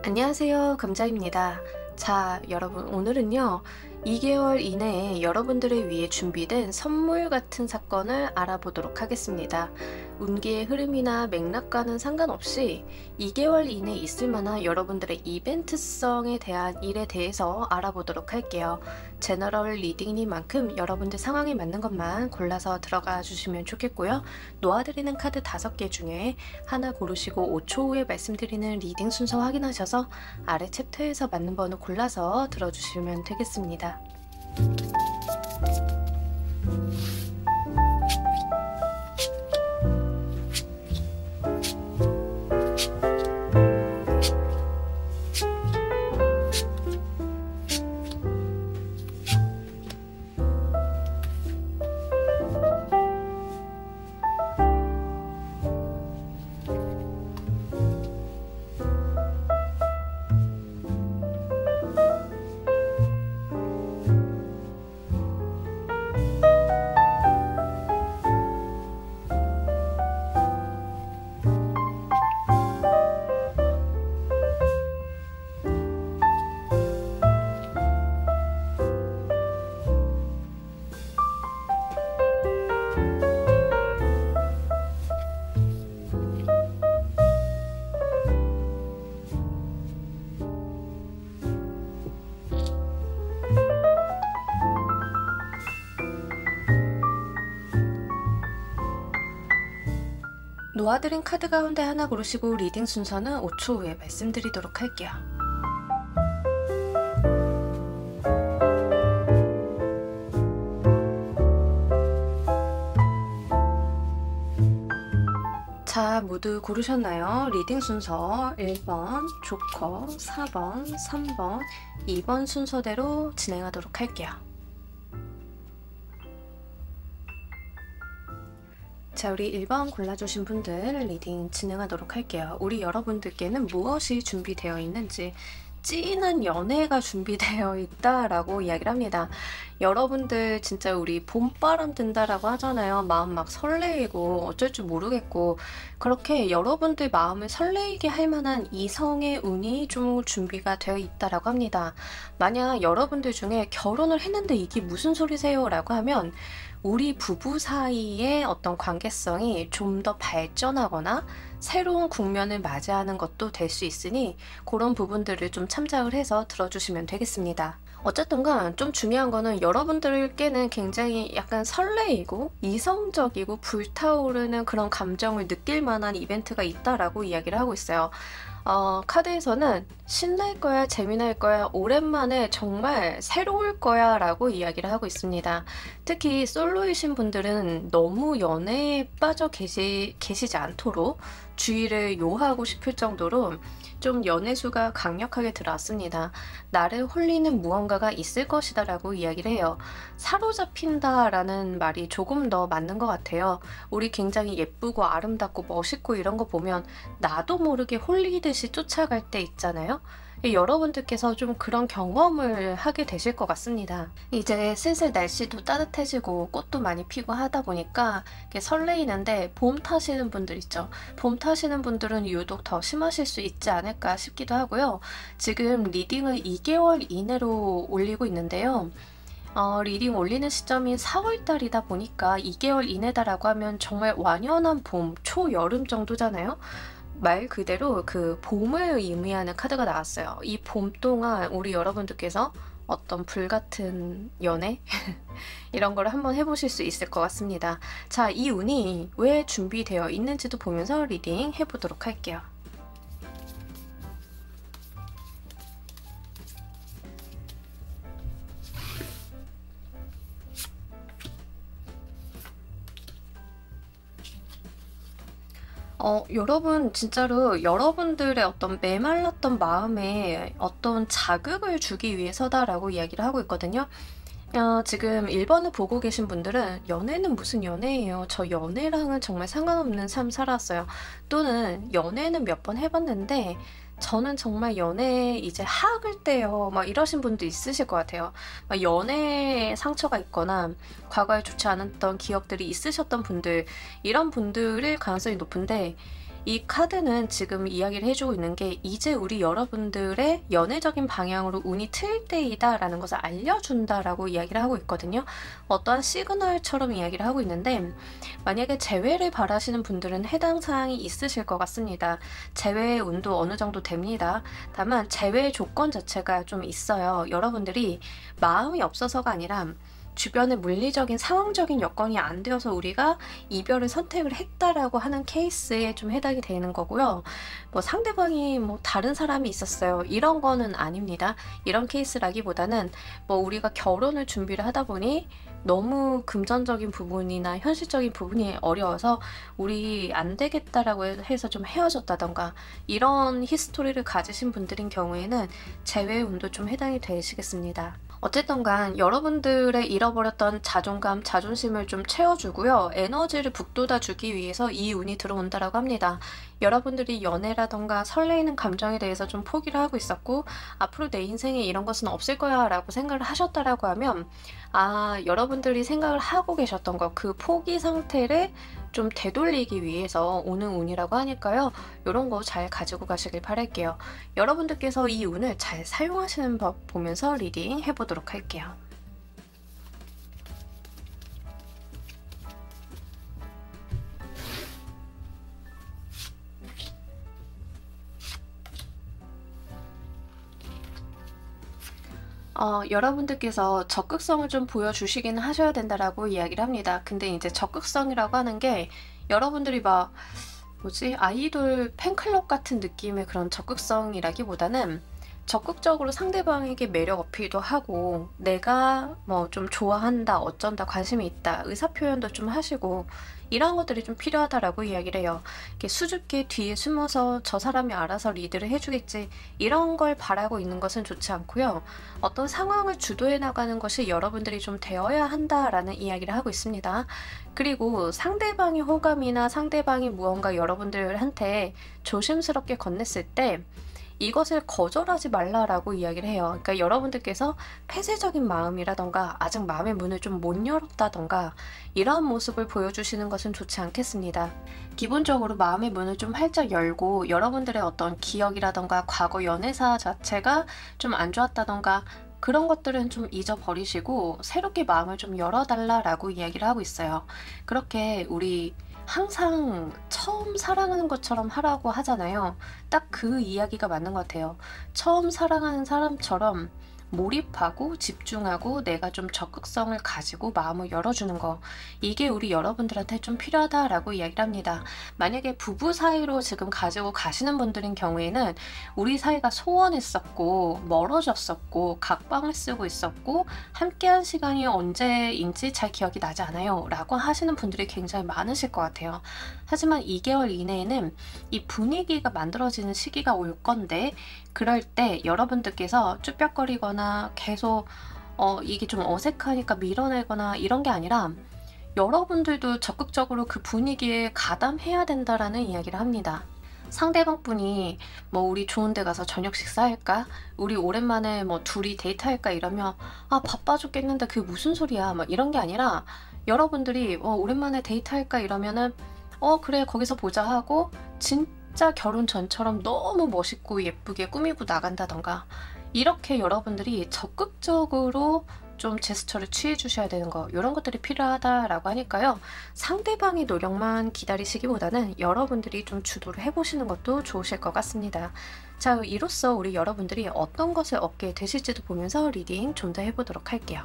안녕하세요. 감자입니다. 자, 여러분, 오늘은요, 2개월 이내에 여러분들을 위해 준비된 선물 같은 사건을 알아보도록 하겠습니다. 운기의 흐름이나 맥락과는 상관없이 2개월 이내에 있을 만한 여러분들의 이벤트성에 대한 일에 대해서 알아보도록 할게요. 제너럴 리딩이니만큼 여러분들 상황에 맞는 것만 골라서 들어가 주시면 좋겠고요. 놓아드리는 카드 5개 중에 하나 고르시고 5초 후에 말씀드리는 리딩 순서 확인하셔서 아래 챕터에서 맞는 번호 골라서 들어주시면 되겠습니다. 놓아드린 카드 가운데 하나 고르시고 리딩 순서는 5초 후에 말씀드리도록 할게요. 자, 모두 고르셨나요? 리딩 순서 1번, 조커, 4번, 3번, 2번 순서대로 진행하도록 할게요. 자, 우리 1번 골라주신 분들 리딩 진행하도록 할게요. 우리 여러분들께는 무엇이 준비되어 있는지 찐한 연애가 준비되어 있다라고 이야기를 합니다. 여러분들 진짜 우리 봄바람 든다라고 하잖아요. 마음 막 설레이고 어쩔 줄 모르겠고 그렇게 여러분들 마음을 설레이게 할 만한 이성의 운이 좀 준비가 되어 있다라고 합니다. 만약 여러분들 중에 결혼을 했는데 이게 무슨 소리세요? 라고 하면 우리 부부 사이의 어떤 관계성이 좀 더 발전하거나 새로운 국면을 맞이하는 것도 될 수 있으니 그런 부분들을 좀 참작을 해서 들어주시면 되겠습니다. 어쨌든 간 좀 중요한 거는 여러분들께는 굉장히 약간 설레이고 이성적이고 불타오르는 그런 감정을 느낄 만한 이벤트가 있다라고 이야기를 하고 있어요. 카드에서는 신날 거야, 재미날 거야, 오랜만에 정말 새로울 거야 라고 이야기를 하고 있습니다. 특히 솔로이신 분들은 너무 연애에 빠져 계시지 않도록 주의를 요하고 싶을 정도로 좀 연애수가 강력하게 들어왔습니다. 나를 홀리는 무언가가 있을 것이다 라고 이야기를 해요. 사로잡힌다 라는 말이 조금 더 맞는 것 같아요. 우리 굉장히 예쁘고 아름답고 멋있고 이런 거 보면 나도 모르게 홀리듯이 쫓아갈 때 있잖아요. 여러분들께서 좀 그런 경험을 하게 되실 것 같습니다. 이제 슬슬 날씨도 따뜻해지고 꽃도 많이 피고 하다 보니까 설레이는데 봄 타시는 분들 있죠. 봄 타시는 분들은 유독 더 심하실 수 있지 않을까 싶기도 하고요. 지금 리딩을 2개월 이내로 올리고 있는데요. 리딩 올리는 시점이 4월달이다 보니까 2개월 이내다라고 하면 정말 완연한 봄, 초여름 정도잖아요. 말 그대로 그 봄을 의미하는 카드가 나왔어요. 이 봄 동안 우리 여러분들께서 어떤 불같은 연애? 이런 걸 한번 해보실 수 있을 것 같습니다. 자, 이 운이 왜 준비되어 있는지도 보면서 리딩 해보도록 할게요. 여러분 진짜로 여러분들의 어떤 메말랐던 마음에 어떤 자극을 주기 위해서다라고 이야기를 하고 있거든요. 지금 1번을 보고 계신 분들은 연애는 무슨 연애예요. 저 연애랑은 정말 상관없는 삶 살았어요. 또는 연애는 몇 번 해봤는데 저는 정말 연애 이제 하악을 때요. 막 이러신 분도 있으실 것 같아요. 막 연애에 상처가 있거나 과거에 좋지 않았던 기억들이 있으셨던 분들, 이런 분들일 가능성이 높은데 이 카드는 지금 이야기를 해주고 있는 게 이제 우리 여러분들의 연애적인 방향으로 운이 틀 때이다 라는 것을 알려준다라고 이야기를 하고 있거든요. 어떠한 시그널처럼 이야기를 하고 있는데, 만약에 재회를 바라시는 분들은 해당 사항이 있으실 것 같습니다. 재회의 운도 어느 정도 됩니다. 다만 재회 조건 자체가 좀 있어요. 여러분들이 마음이 없어서가 아니라 주변의 물리적인 상황적인 여건이 안 되어서 우리가 이별을 선택을 했다라고 하는 케이스에 좀 해당이 되는 거고요. 뭐 상대방이 뭐 다른 사람이 있었어요, 이런 거는 아닙니다. 이런 케이스라기보다는 뭐 우리가 결혼을 준비를 하다 보니 너무 금전적인 부분이나 현실적인 부분이 어려워서 우리 안 되겠다라고 해서 좀 헤어졌다던가, 이런 히스토리를 가지신 분들인 경우에는 재회 운도 좀 해당이 되시겠습니다. 어쨌든 간 여러분들의 잃어버렸던 자존감, 자존심을 좀 채워주고요. 에너지를 북돋아주기 위해서 이 운이 들어온다라고 합니다. 여러분들이 연애라던가 설레이는 감정에 대해서 좀 포기를 하고 있었고, 앞으로 내 인생에 이런 것은 없을 거야 라고 생각을 하셨다라고 하면, 여러분들이 생각을 하고 계셨던 것, 그 포기 상태를 좀 되돌리기 위해서 오는 운이라고 하니까요. 이런 거 잘 가지고 가시길 바랄게요. 여러분들께서 이 운을 잘 사용하시는 법 보면서 리딩 해보도록 할게요. 여러분들께서 적극성을 좀 보여주시긴 하셔야 된다라고 이야기를 합니다. 근데 이제 적극성이라고 하는 게 여러분들이 막 아이돌 팬클럽 같은 느낌의 그런 적극성이라기보다는 적극적으로 상대방에게 매력 어필도 하고, 내가 뭐 좀 좋아한다, 어쩐다, 관심이 있다, 의사표현도 좀 하시고, 이런 것들이 좀 필요하다라고 이야기를 해요. 이렇게 수줍게 뒤에 숨어서 저 사람이 알아서 리드를 해주겠지, 이런 걸 바라고 있는 것은 좋지 않고요. 어떤 상황을 주도해 나가는 것이 여러분들이 좀 되어야 한다라는 이야기를 하고 있습니다. 그리고 상대방의 호감이나 상대방이 무언가 여러분들한테 조심스럽게 건넸을 때 이것을 거절하지 말라라고 이야기를 해요. 그러니까 여러분들께서 폐쇄적인 마음이라던가 아직 마음의 문을 좀 못 열었다던가 이러한 모습을 보여주시는 것은 좋지 않겠습니다. 기본적으로 마음의 문을 좀 활짝 열고, 여러분들의 어떤 기억이라던가 과거 연애사 자체가 좀 안 좋았다던가 그런 것들은 좀 잊어버리시고 새롭게 마음을 좀 열어달라라고 이야기를 하고 있어요. 그렇게 우리 항상 처음 사랑하는 것처럼 하라고 하잖아요. 딱 그 이야기가 맞는 것 같아요. 처음 사랑하는 사람처럼 몰입하고 집중하고 내가 좀 적극성을 가지고 마음을 열어주는 거, 이게 우리 여러분들한테 좀 필요하다라고 이야기를 합니다. 만약에 부부 사이로 지금 가지고 가시는 분들인 경우에는 우리 사이가 소원했었고 멀어졌었고 각방을 쓰고 있었고 함께한 시간이 언제인지 잘 기억이 나지 않아요 라고 하시는 분들이 굉장히 많으실 것 같아요. 하지만 2개월 이내에는 이 분위기가 만들어지는 시기가 올 건데, 그럴 때 여러분들께서 쭈뼛거리거나 계속 이게 좀 어색하니까 밀어내거나 이런 게 아니라 여러분들도 적극적으로 그 분위기에 가담해야 된다라는 이야기를 합니다. 상대방 분이 뭐 우리 좋은 데 가서 저녁 식사할까? 우리 오랜만에 뭐 둘이 데이트할까? 이러면 바빠 죽겠는데 그게 무슨 소리야? 막 이런 게 아니라, 여러분들이 오랜만에 데이트할까? 이러면은 그래 거기서 보자 하고 진짜 결혼 전처럼 너무 멋있고 예쁘게 꾸미고 나간다던가, 이렇게 여러분들이 적극적으로 좀 제스처를 취해 주셔야 되는 거, 이런 것들이 필요하다라고 하니까요. 상대방의 노력만 기다리시기보다는 여러분들이 좀 주도를 해보시는 것도 좋으실 것 같습니다. 자, 이로써 우리 여러분들이 어떤 것을 얻게 되실지도 보면서 리딩 좀 더 해보도록 할게요.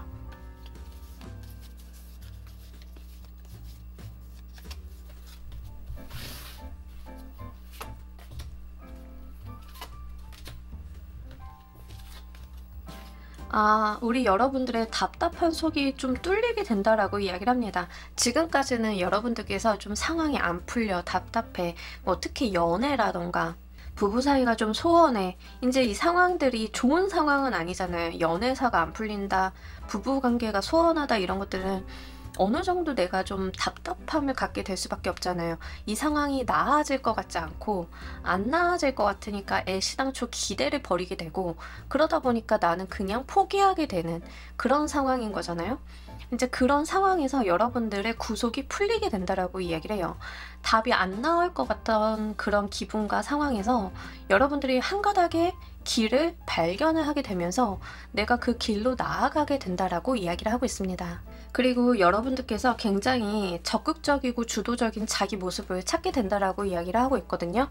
우리 여러분들의 답답한 속이 좀 뚫리게 된다라고 이야기를 합니다. 지금까지는 여러분들께서 좀 상황이 안 풀려 답답해, 뭐 특히 연애라던가 부부 사이가 좀 소원해, 이제 이 상황들이 좋은 상황은 아니잖아요. 연애사가 안 풀린다, 부부 관계가 소원하다, 이런 것들은 어느 정도 내가 좀 답답함을 갖게 될 수밖에 없잖아요. 이 상황이 나아질 것 같지 않고 안 나아질 것 같으니까 애시당초 기대를 버리게 되고, 그러다 보니까 나는 그냥 포기하게 되는 그런 상황인 거잖아요. 이제 그런 상황에서 여러분들의 구속이 풀리게 된다라고 이야기를 해요. 답이 안 나올 것 같던 그런 기분과 상황에서 여러분들이 한 가닥의 길을 발견을 하게 되면서 내가 그 길로 나아가게 된다라고 이야기를 하고 있습니다. 그리고 여러분들께서 굉장히 적극적이고 주도적인 자기 모습을 찾게 된다라고 이야기를 하고 있거든요.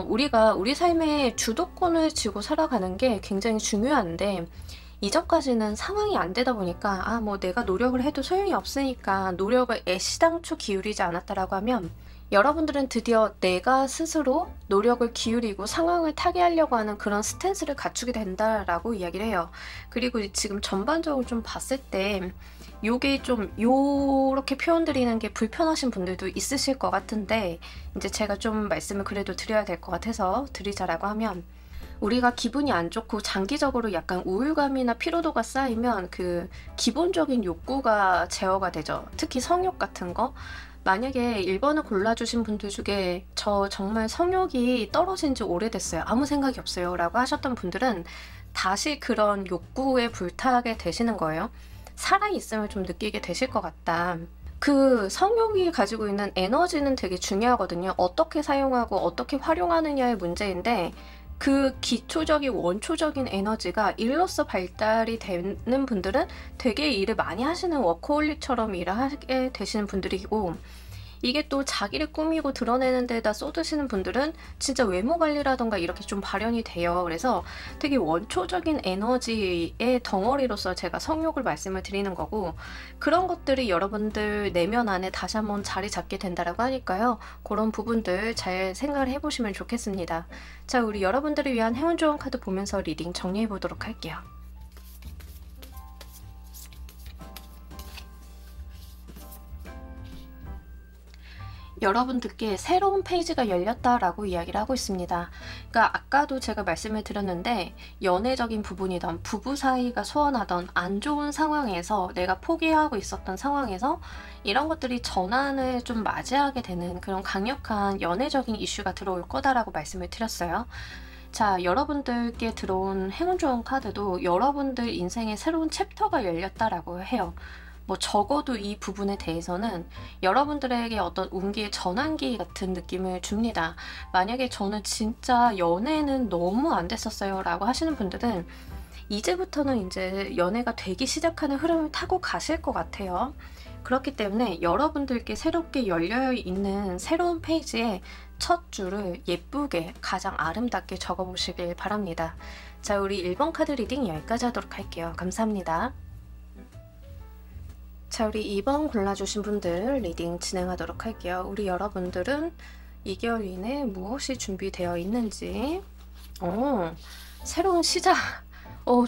우리가 우리 삶의 주도권을 쥐고 살아가는 게 굉장히 중요한데, 이전까지는 상황이 안 되다 보니까 뭐 내가 노력을 해도 소용이 없으니까 노력을 애시당초 기울이지 않았다라고 하면, 여러분들은 드디어 내가 스스로 노력을 기울이고 상황을 타개하려고 하는 그런 스탠스를 갖추게 된다라고 이야기를 해요. 그리고 지금 전반적으로 좀 봤을 때 요게 좀 요렇게 표현드리는 게 불편하신 분들도 있으실 것 같은데, 이제 제가 좀 말씀을 그래도 드려야 될 것 같아서 드리자라고 하면, 우리가 기분이 안 좋고 장기적으로 약간 우울감이나 피로도가 쌓이면 그 기본적인 욕구가 제어가 되죠. 특히 성욕 같은 거. 만약에 1번을 골라주신 분들 중에 저 정말 성욕이 떨어진 지 오래됐어요, 아무 생각이 없어요 라고 하셨던 분들은 다시 그런 욕구에 불타게 되시는 거예요. 살아있음을 좀 느끼게 되실 것 같다. 그 성욕이 가지고 있는 에너지는 되게 중요하거든요. 어떻게 사용하고 어떻게 활용하느냐의 문제인데, 그 기초적인 원초적인 에너지가 일로서 발달이 되는 분들은 되게 일을 많이 하시는 워커홀릭처럼 일을 하게 되시는 분들이고, 이게 또 자기를 꾸미고 드러내는 데다 쏟으시는 분들은 진짜 외모 관리라던가 이렇게 좀 발현이 돼요. 그래서 되게 원초적인 에너지의 덩어리로서 제가 성욕을 말씀을 드리는 거고, 그런 것들이 여러분들 내면 안에 다시 한번 자리 잡게 된다라고 하니까요. 그런 부분들 잘 생각을 해보시면 좋겠습니다. 자, 우리 여러분들을 위한 행운 좋은 카드 보면서 리딩 정리해 보도록 할게요. 여러분들께 새로운 페이지가 열렸다라고 이야기를 하고 있습니다. 그러니까 아까도 제가 말씀을 드렸는데, 연애적인 부분이던 부부 사이가 소원하던 안 좋은 상황에서 내가 포기하고 있었던 상황에서 이런 것들이 전환을 좀 맞이하게 되는 그런 강력한 연애적인 이슈가 들어올 거다라고 말씀을 드렸어요. 자, 여러분들께 들어온 행운 좋은 카드도 여러분들 인생의 새로운 챕터가 열렸다라고 해요. 뭐 적어도 이 부분에 대해서는 여러분들에게 어떤 운기의 전환기 같은 느낌을 줍니다. 만약에 저는 진짜 연애는 너무 안 됐었어요 라고 하시는 분들은 이제부터는 이제 연애가 되기 시작하는 흐름을 타고 가실 것 같아요. 그렇기 때문에 여러분들께 새롭게 열려있는 새로운 페이지에 첫 줄을 예쁘게 가장 아름답게 적어보시길 바랍니다. 자, 우리 1번 카드 리딩 여기까지 하도록 할게요. 감사합니다. 자, 우리 2번 골라주신 분들 리딩 진행하도록 할게요. 우리 여러분들은 2개월 이내 무엇이 준비되어 있는지. 새로운 시작.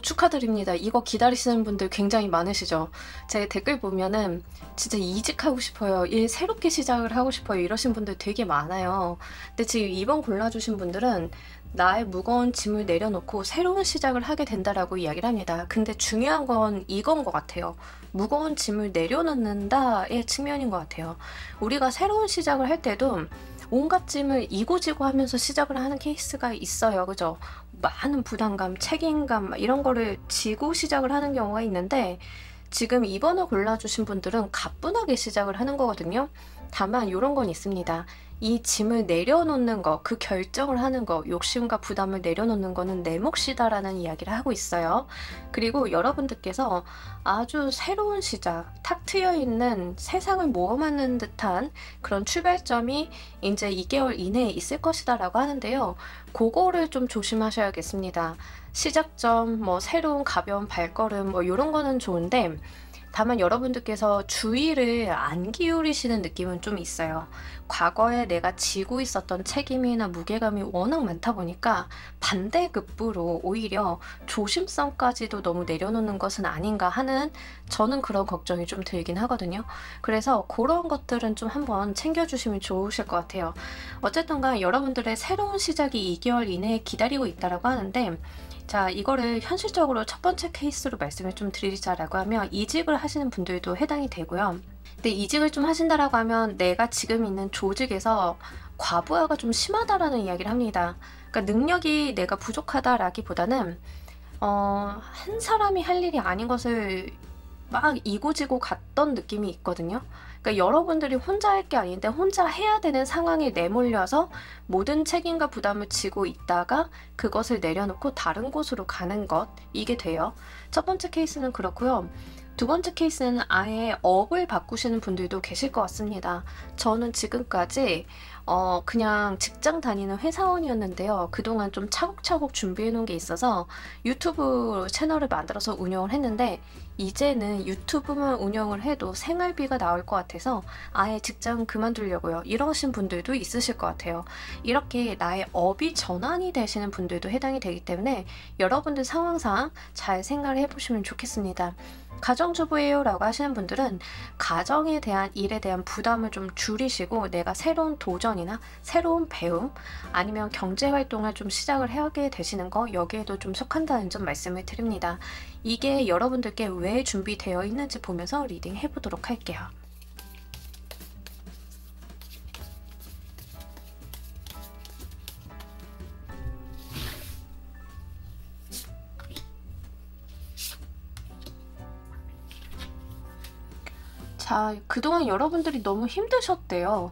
축하드립니다. 이거 기다리시는 분들 굉장히 많으시죠? 제 댓글 보면은 진짜 이직하고 싶어요, 일 새롭게 시작을 하고 싶어요 이러신 분들 되게 많아요. 근데 지금 2번 골라주신 분들은 나의 무거운 짐을 내려놓고 새로운 시작을 하게 된다라고 이야기를 합니다. 근데 중요한 건 이건 것 같아요. 무거운 짐을 내려놓는다의 측면인 것 같아요. 우리가 새로운 시작을 할 때도 온갖 짐을 이고지고 하면서 시작을 하는 케이스가 있어요. 그죠? 많은 부담감, 책임감 이런 거를 지고 시작을 하는 경우가 있는데, 지금 2번을 골라주신 분들은 가뿐하게 시작을 하는 거거든요. 다만 이런 건 있습니다. 이 짐을 내려놓는 거, 그 결정을 하는 거, 욕심과 부담을 내려놓는 거는 내 몫이다라는 이야기를 하고 있어요. 그리고 여러분들께서 아주 새로운 시작, 탁 트여있는 세상을 모험하는 듯한 그런 출발점이 이제 2개월 이내에 있을 것이다 라고 하는데요. 그거를 좀 조심하셔야겠습니다. 시작점, 뭐 새로운 가벼운 발걸음 뭐 이런 거는 좋은데, 다만 여러분들께서 주의를 안 기울이시는 느낌은 좀 있어요. 과거에 내가 지고 있었던 책임이나 무게감이 워낙 많다 보니까 반대급부로 오히려 조심성까지도 너무 내려놓는 것은 아닌가 하는, 저는 그런 걱정이 좀 들긴 하거든요. 그래서 그런 것들은 좀 한번 챙겨주시면 좋으실 것 같아요. 어쨌든 간 여러분들의 새로운 시작이 2개월 이내에 기다리고 있다고 하는데, 자, 이거를 현실적으로 첫 번째 케이스로 말씀을 좀 드리자라고 하면 이직을 하시는 분들도 해당이 되고요. 근데 이직을 좀 하신다라고 하면 내가 지금 있는 조직에서 과부하가 좀 심하다라는 이야기를 합니다. 그러니까 능력이 내가 부족하다라기보다는 한 사람이 할 일이 아닌 것을 막 이고지고 갔던 느낌이 있거든요. 그러니까 여러분들이 혼자 할 게 아닌데 혼자 해야 되는 상황에 내몰려서 모든 책임과 부담을 지고 있다가 그것을 내려놓고 다른 곳으로 가는 것, 이게 돼요. 첫 번째 케이스는 그렇고요. 두 번째 케이스는 아예 업을 바꾸시는 분들도 계실 것 같습니다. 저는 지금까지 그냥 직장 다니는 회사원이었는데요. 그동안 좀 차곡차곡 준비해 놓은 게 있어서 유튜브 채널을 만들어서 운영을 했는데 이제는 유튜브만 운영을 해도 생활비가 나올 것 같아서 아예 직장 그만두려고요. 이러신 분들도 있으실 것 같아요. 이렇게 나의 업이 전환이 되시는 분들도 해당이 되기 때문에 여러분들 상황상 잘 생각을 해보시면 좋겠습니다. 가정주부예요 라고 하시는 분들은 가정에 대한 일에 대한 부담을 좀 줄이시고 내가 새로운 도전이나 새로운 배움 아니면 경제활동을 좀 시작을 하게 되시는 거, 여기에도 좀 속한다는 점 말씀을 드립니다. 이게 여러분들께 왜 준비되어 있는지 보면서 리딩 해보도록 할게요. 자, 그동안 여러분들이 너무 힘드셨대요.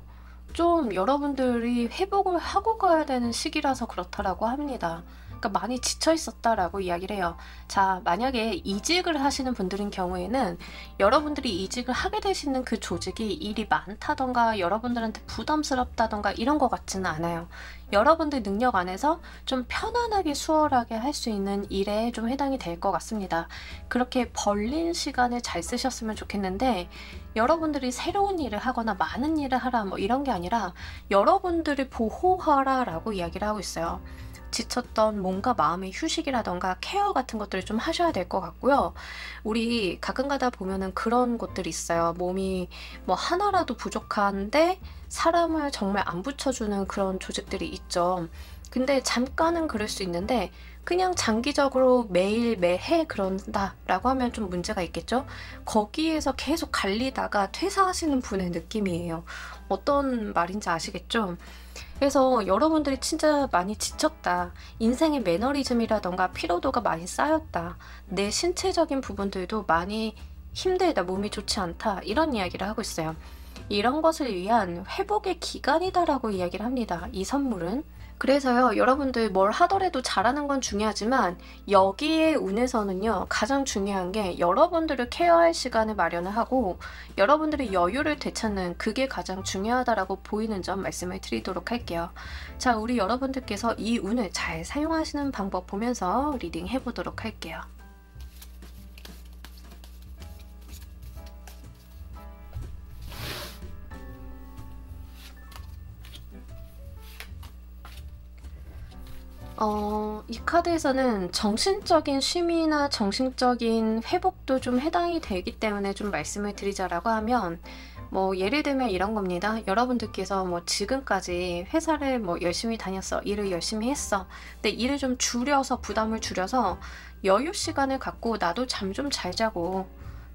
좀 여러분들이 회복을 하고 가야 되는 시기라서 그렇다라고 합니다. 그러니까 많이 지쳐 있었다라고 이야기를 해요. 자, 만약에 이직을 하시는 분들인 경우에는 여러분들이 이직을 하게 되시는 그 조직이 일이 많다던가 여러분들한테 부담스럽다던가 이런 것 같지는 않아요. 여러분들 능력 안에서 좀 편안하게 수월하게 할 수 있는 일에 좀 해당이 될 것 같습니다. 그렇게 벌린 시간을 잘 쓰셨으면 좋겠는데 여러분들이 새로운 일을 하거나 많은 일을 하라 뭐 이런 게 아니라 여러분들을 보호하라 라고 이야기를 하고 있어요. 지쳤던 뭔가 마음의 휴식이라던가 케어 같은 것들을 좀 하셔야 될 것 같고요. 우리 가끔 가다 보면은 그런 곳들이 있어요. 몸이 뭐 하나라도 부족한데 사람을 정말 안 붙여주는 그런 조직들이 있죠. 근데 잠깐은 그럴 수 있는데 그냥 장기적으로 매일 매해 그런다라고 하면 좀 문제가 있겠죠. 거기에서 계속 갈리다가 퇴사하시는 분의 느낌이에요. 어떤 말인지 아시겠죠? 그래서 여러분들이 진짜 많이 지쳤다. 인생의 매너리즘이라던가 피로도가 많이 쌓였다. 내 신체적인 부분들도 많이 힘들다. 몸이 좋지 않다. 이런 이야기를 하고 있어요. 이런 것을 위한 회복의 기간이다라고 이야기를 합니다. 이 선물은. 그래서요, 여러분들 뭘 하더라도 잘하는 건 중요하지만 여기에 운에서는요, 가장 중요한 게 여러분들을 케어할 시간을 마련을 하고 여러분들의 여유를 되찾는, 그게 가장 중요하다라고 보이는 점 말씀을 드리도록 할게요. 자, 우리 여러분들께서 이 운을 잘 사용하시는 방법 보면서 리딩 해보도록 할게요. 이 카드에서는 정신적인 쉼이나 정신적인 회복도 좀 해당이 되기 때문에 좀 말씀을 드리자라고 하면, 뭐 예를 들면 이런 겁니다. 여러분들께서 뭐 지금까지 회사를 뭐 열심히 다녔어, 일을 열심히 했어. 근데 일을 좀 줄여서, 부담을 줄여서 여유 시간을 갖고 나도 잠 좀 잘 자고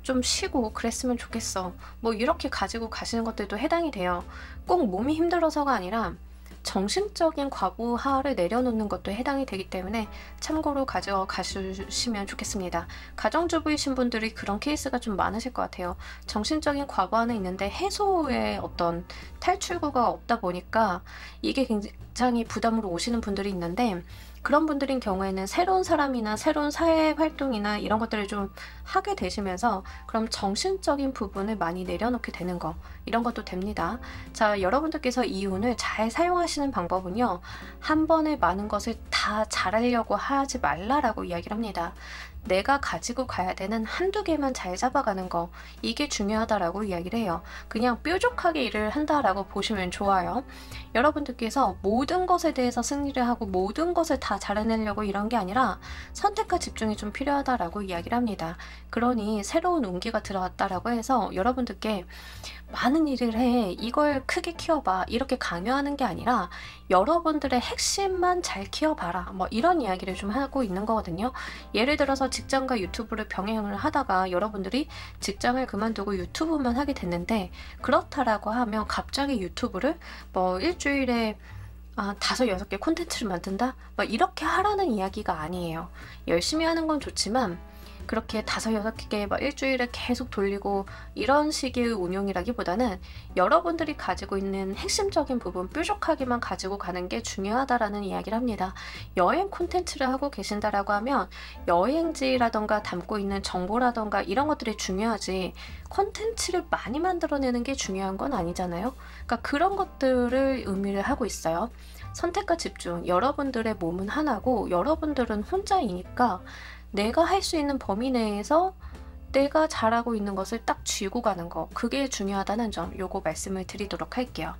좀 쉬고 그랬으면 좋겠어. 뭐 이렇게 가지고 가시는 것들도 해당이 돼요. 꼭 몸이 힘들어서가 아니라 정신적인 과부하를 내려놓는 것도 해당이 되기 때문에 참고로 가져가시면 좋겠습니다. 가정주부이신 분들이 그런 케이스가 좀 많으실 것 같아요. 정신적인 과부하는 있는데 해소의 어떤 탈출구가 없다 보니까 이게 굉장히 부담으로 오시는 분들이 있는데, 그런 분들인 경우에는 새로운 사람이나 새로운 사회 활동이나 이런 것들을 좀 하게 되시면서 그럼 정신적인 부분을 많이 내려놓게 되는 거, 이런 것도 됩니다. 자, 여러분들께서 이 운을 잘 사용하시는 방법은요, 한 번에 많은 것을 다 잘하려고 하지 말라라고 이야기를 합니다. 내가 가지고 가야 되는 한두 개만 잘 잡아가는 거, 이게 중요하다라고 이야기를 해요. 그냥 뾰족하게 일을 한다라고 보시면 좋아요. 여러분들께서 모든 것에 대해서 승리를 하고 모든 것을 다 잘해내려고 이런 게 아니라 선택과 집중이 좀 필요하다라고 이야기를 합니다. 그러니 새로운 운기가 들어왔다라고 해서 여러분들께 많은 일을 해, 이걸 크게 키워봐, 이렇게 강요하는 게 아니라 여러분들의 핵심만 잘 키워봐라. 뭐 이런 이야기를 좀 하고 있는 거거든요. 예를 들어서 직장과 유튜브를 병행을 하다가 여러분들이 직장을 그만두고 유튜브만 하게 됐는데, 그렇다라고 하면 갑자기 유튜브를 뭐 일주일에 5-6개 콘텐츠를 만든다? 막 이렇게 하라는 이야기가 아니에요. 열심히 하는 건 좋지만 그렇게 5-6개 막 일주일에 계속 돌리고 이런 식의 운용이라기보다는 여러분들이 가지고 있는 핵심적인 부분 뾰족하게만 가지고 가는 게 중요하다라는 이야기를 합니다. 여행 콘텐츠를 하고 계신다라고 하면 여행지라던가 담고 있는 정보라던가 이런 것들이 중요하지, 콘텐츠를 많이 만들어내는 게 중요한 건 아니잖아요. 그러니까 그런 것들을 의미를 하고 있어요. 선택과 집중. 여러분들의 몸은 하나고 여러분들은 혼자이니까 내가 할 수 있는 범위 내에서 내가 잘하고 있는 것을 딱 쥐고 가는 거, 그게 중요하다는 점, 요거 말씀을 드리도록 할게요.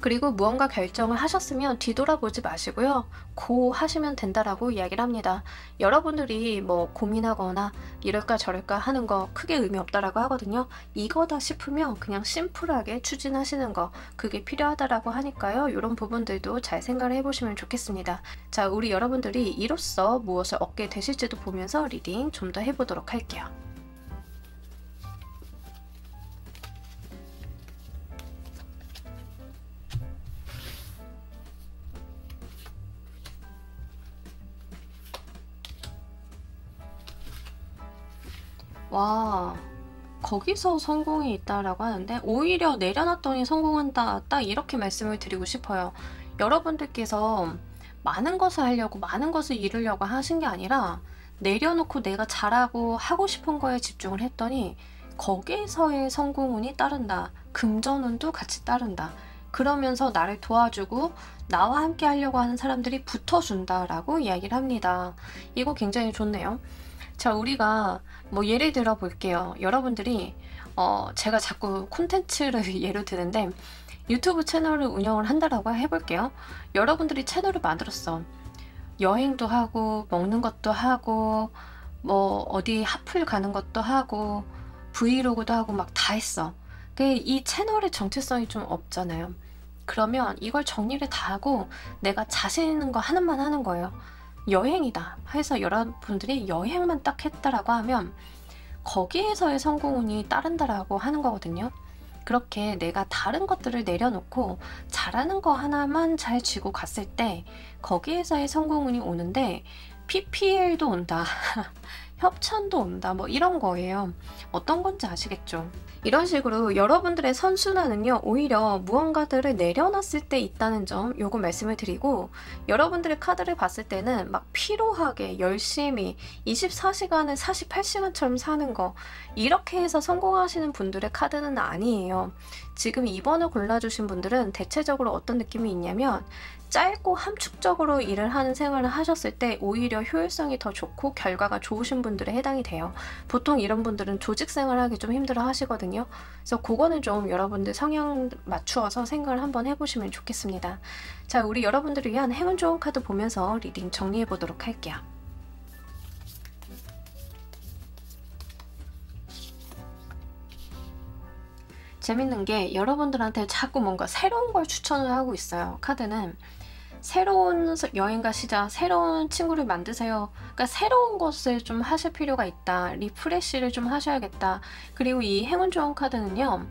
그리고 무언가 결정을 하셨으면 뒤돌아보지 마시고요. 고 하시면 된다라고 이야기를 합니다. 여러분들이 뭐 고민하거나 이럴까 저럴까 하는 거 크게 의미 없다라고 하거든요. 이거다 싶으면 그냥 심플하게 추진하시는 거, 그게 필요하다라고 하니까요. 이런 부분들도 잘 생각을 해보시면 좋겠습니다. 자, 우리 여러분들이 이로써 무엇을 얻게 되실지도 보면서 리딩 좀 더 해보도록 할게요. 와, 거기서 성공이 있다라고 하는데 오히려 내려놨더니 성공한다, 딱 이렇게 말씀을 드리고 싶어요. 여러분들께서 많은 것을 하려고 많은 것을 이루려고 하신 게 아니라 내려놓고 내가 잘하고 하고 싶은 거에 집중을 했더니 거기에서의 성공운이 따른다. 금전운도 같이 따른다. 그러면서 나를 도와주고 나와 함께 하려고 하는 사람들이 붙어준다라고 이야기를 합니다. 이거 굉장히 좋네요. 자, 우리가 뭐 예를 들어 볼게요. 여러분들이 제가 자꾸 콘텐츠를 예로 드는데 유튜브 채널을 운영을 한다라고 해볼게요. 여러분들이 채널을 만들었어. 여행도 하고 먹는 것도 하고 뭐 어디 핫플 가는 것도 하고 브이로그도 하고 막 다 했어. 이 채널의 정체성이 좀 없잖아요. 그러면 이걸 정리를 다 하고 내가 자신 있는 거 하나만 하는 거예요. 여행이다 해서 여러분들이 여행만 딱 했다라고 하면 거기에서의 성공운이 따른다라고 하는 거거든요. 그렇게 내가 다른 것들을 내려놓고 잘하는 거 하나만 잘 쥐고 갔을 때 거기에서의 성공운이 오는데 PPL도 온다. 협찬도 온다. 뭐 이런 거예요. 어떤 건지 아시겠죠? 이런 식으로 여러분들의 선순환은요, 오히려 무언가들을 내려놨을 때 있다는 점, 요거 말씀을 드리고, 여러분들의 카드를 봤을 때는 막 피로하게 열심히 24시간을 48시간처럼 사는 거, 이렇게 해서 성공하시는 분들의 카드는 아니에요. 지금 2번을 골라주신 분들은 대체적으로 어떤 느낌이 있냐면 짧고 함축적으로 일을 하는 생활을 하셨을 때 오히려 효율성이 더 좋고 결과가 좋으신 분들에 해당이 돼요. 보통 이런 분들은 조직 생활하기 좀 힘들어 하시거든요. 그래서 그거는 좀 여러분들 성향 맞추어서 생각을 한번 해보시면 좋겠습니다. 자, 우리 여러분들을 위한 행운 좋은 카드 보면서 리딩 정리해 보도록 할게요. 재밌는 게 여러분들한테 자꾸 뭔가 새로운 걸 추천을 하고 있어요. 카드는 새로운 여행 가시자, 새로운 친구를 만드세요. 그러니까 새로운 것을 좀 하실 필요가 있다. 리프레시를 좀 하셔야겠다. 그리고 이 행운 좋은 카드는요,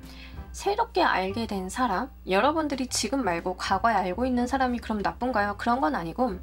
새롭게 알게 된 사람, 여러분들이 지금 말고 과거에 알고 있는 사람이 그럼 나쁜가요? 그런 건 아니고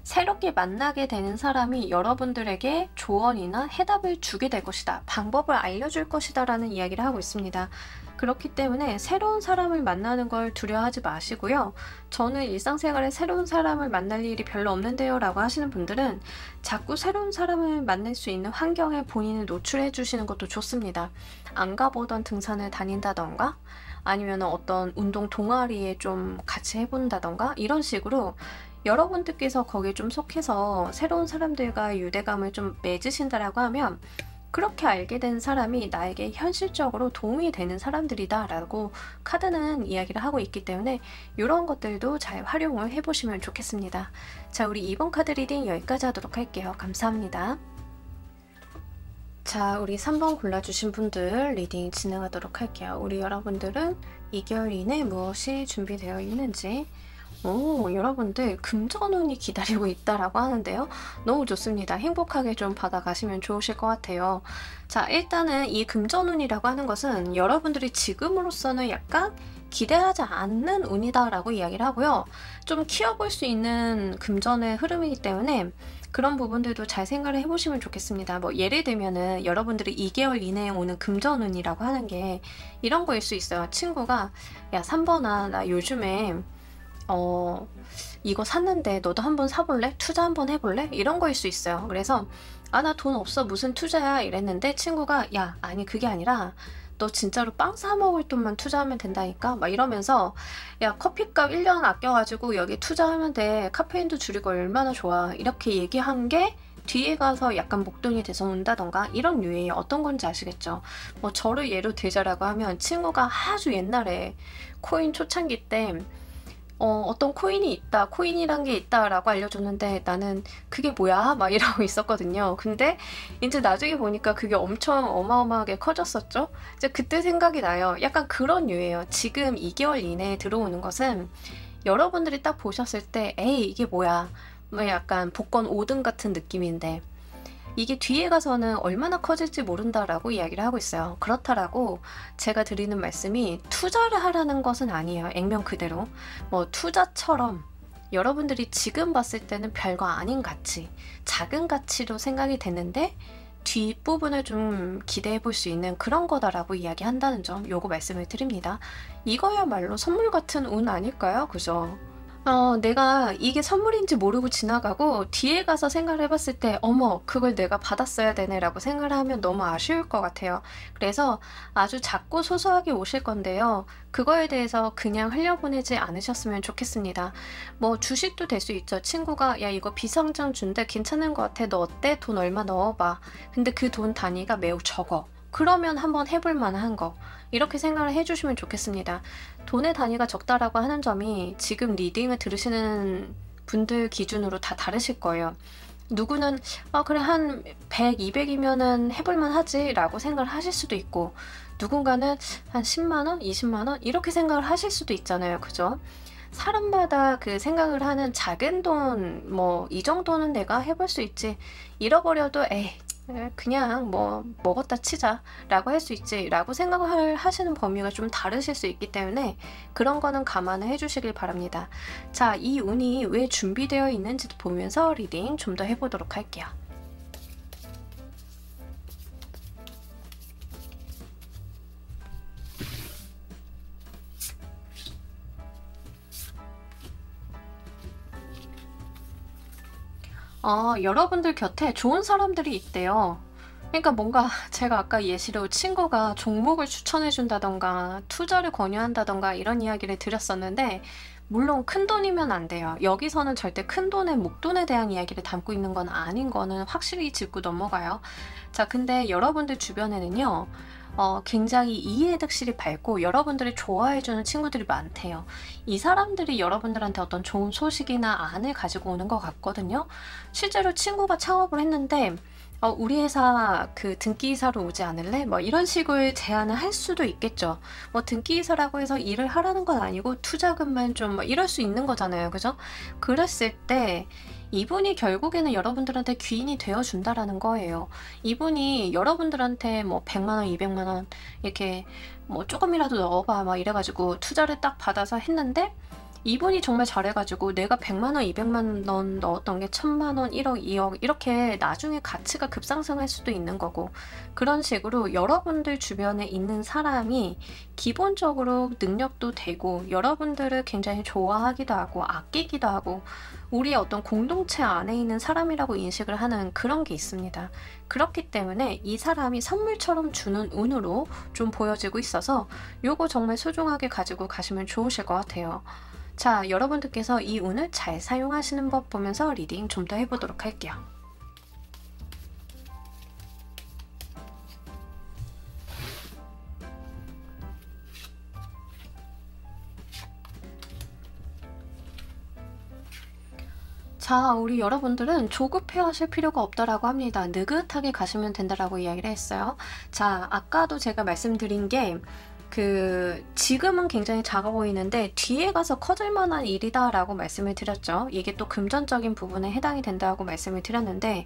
새롭게 만나게 되는 사람이 여러분들에게 조언이나 해답을 주게 될 것이다. 방법을 알려줄 것이다 라는 이야기를 하고 있습니다. 그렇기 때문에 새로운 사람을 만나는 걸 두려워하지 마시고요. 저는 일상생활에 새로운 사람을 만날 일이 별로 없는데요 라고 하시는 분들은 자꾸 새로운 사람을 만날 수 있는 환경에 본인을 노출해 주시는 것도 좋습니다. 안 가보던 등산을 다닌다던가 아니면 어떤 운동 동아리에 좀 같이 해본다던가 이런 식으로 여러분들께서 거기에 좀 속해서 새로운 사람들과 유대감을 좀 맺으신다라고 하면 그렇게 알게 된 사람이 나에게 현실적으로 도움이 되는 사람들이다 라고 카드는 이야기를 하고 있기 때문에 이런 것들도 잘 활용을 해보시면 좋겠습니다. 자, 우리 2번 카드 리딩 여기까지 하도록 할게요. 감사합니다. 자, 우리 3번 골라주신 분들 리딩 진행하도록 할게요. 우리 여러분들은 2개월 이내 무엇이 준비되어 있는지, 오, 여러분들 금전운이 기다리고 있다라고 하는데요. 너무 좋습니다. 행복하게 좀 받아가시면 좋으실 것 같아요. 자, 일단은 이 금전운이라고 하는 것은 여러분들이 지금으로서는 약간 기대하지 않는 운이다라고 이야기를 하고요. 좀 키워볼 수 있는 금전의 흐름이기 때문에 그런 부분들도 잘 생각을 해보시면 좋겠습니다. 뭐 예를 들면은 여러분들이 2개월 이내에 오는 금전운이라고 하는 게 이런 거일 수 있어요. 친구가 야 3번아 나 요즘에 이거 샀는데 너도 한번 사볼래? 투자 한번 해볼래? 이런 거일 수 있어요. 그래서 아, 나 돈 없어. 무슨 투자야? 이랬는데 친구가 야, 아니 그게 아니라 너 진짜로 빵 사 먹을 돈만 투자하면 된다니까? 막 이러면서 야, 커피값 1년 아껴가지고 여기 투자하면 돼. 카페인도 줄이고 얼마나 좋아. 이렇게 얘기한 게 뒤에 가서 약간 목돈이 돼서 온다던가 이런 류의 어떤 건지 아시겠죠? 뭐 저를 예로 들자라고 하면 친구가 아주 옛날에 코인 초창기 때 어떤 코인이 있다, 코인이란 게 있다라고 알려줬는데 나는 그게 뭐야? 막 이러고 있었거든요. 근데 이제 나중에 보니까 그게 엄청 어마어마하게 커졌었죠? 이제 그때 생각이 나요. 약간 그런 류예요. 지금 2개월 이내에 들어오는 것은 여러분들이 딱 보셨을 때 에이, 이게 뭐야? 뭐 약간 복권 5등 같은 느낌인데 이게 뒤에 가서는 얼마나 커질지 모른다라고 이야기를 하고 있어요. 그렇다라고 제가 드리는 말씀이 투자를 하라는 것은 아니에요. 액면 그대로. 뭐 투자처럼 여러분들이 지금 봤을 때는 별거 아닌 가치, 작은 가치로 생각이 됐는데 뒷부분을 좀 기대해 볼 수 있는 그런 거다라고 이야기한다는 점, 요거 말씀을 드립니다. 이거야말로 선물 같은 운 아닐까요? 그죠? 내가 이게 선물인지 모르고 지나가고 뒤에 가서 생각을 해봤을 때 어머 그걸 내가 받았어야 되네 라고 생각을 하면 너무 아쉬울 것 같아요. 그래서 아주 작고 소소하게 오실 건데요. 그거에 대해서 그냥 흘려보내지 않으셨으면 좋겠습니다. 뭐 주식도 될 수 있죠. 친구가 야 이거 비상장 준대 괜찮은 것 같아. 너 어때? 돈 얼마 넣어봐. 근데 그 돈 단위가 매우 적어. 그러면 한번 해볼 만한 거 이렇게 생각을 해주시면 좋겠습니다. 돈의 단위가 적다라고 하는 점이 지금 리딩을 들으시는 분들 기준으로 다 다르실 거예요. 누구는 그래 한 100, 200이면은 해볼만 하지 라고 생각을 하실 수도 있고 누군가는 한 10만원, 20만원 이렇게 생각을 하실 수도 있잖아요. 그죠? 사람마다 그 생각을 하는 작은 돈 뭐 이 정도는 내가 해볼 수 있지 잃어버려도 에이 그냥 뭐 먹었다 치자 라고 할 수 있지 라고 생각을 하시는 범위가 좀 다르실 수 있기 때문에 그런 거는 감안을 해주시길 바랍니다. 자, 이 운이 왜 준비되어 있는지도 보면서 리딩 좀 더 해보도록 할게요. 여러분들 곁에 좋은 사람들이 있대요. 그러니까 뭔가 제가 아까 예시로 친구가 종목을 추천해 준다던가 투자를 권유한다던가 이런 이야기를 드렸었는데 물론 큰돈이면 안 돼요. 여기서는 절대 큰돈의 목돈에 대한 이야기를 담고 있는 건 아닌 거는 확실히 짚고 넘어가요. 자, 근데 여러분들 주변에는요. 굉장히 이해득실이 밝고 여러분들이 좋아해주는 친구들이 많대요. 이 사람들이 여러분들한테 어떤 좋은 소식이나 안을 가지고 오는 것 같거든요. 실제로 친구가 창업을 했는데 우리 회사 그 등기이사로 오지 않을래? 뭐 이런 식으로 제안을 할 수도 있겠죠. 뭐 등기이사라고 해서 일을 하라는 건 아니고 투자금만 좀 뭐 이럴 수 있는 거잖아요. 그죠? 그랬을 때 이분이 결국에는 여러분들한테 귀인이 되어준다라는 거예요. 이분이 여러분들한테 뭐 100만원, 200만원 이렇게 뭐 조금이라도 넣어봐 막 이래가지고 투자를 딱 받아서 했는데 이분이 정말 잘해가지고 내가 100만원, 200만원 넣었던 게 1000만원, 1억, 2억 이렇게 나중에 가치가 급상승할 수도 있는 거고 그런 식으로 여러분들 주변에 있는 사람이 기본적으로 능력도 되고 여러분들을 굉장히 좋아하기도 하고 아끼기도 하고 우리의 어떤 공동체 안에 있는 사람이라고 인식을 하는 그런 게 있습니다. 그렇기 때문에 이 사람이 선물처럼 주는 운으로 좀 보여지고 있어서 요거 정말 소중하게 가지고 가시면 좋으실 것 같아요. 자, 여러분들께서 이 운을 잘 사용하시는 법 보면서 리딩 좀 더 해보도록 할게요. 자, 우리 여러분들은 조급해 하실 필요가 없다라고 합니다. 느긋하게 가시면 된다라고 이야기를 했어요. 자, 아까도 제가 말씀드린 게 지금은 굉장히 작아 보이는데 뒤에 가서 커질 만한 일이다라고 말씀을 드렸죠. 이게 또 금전적인 부분에 해당이 된다고 말씀을 드렸는데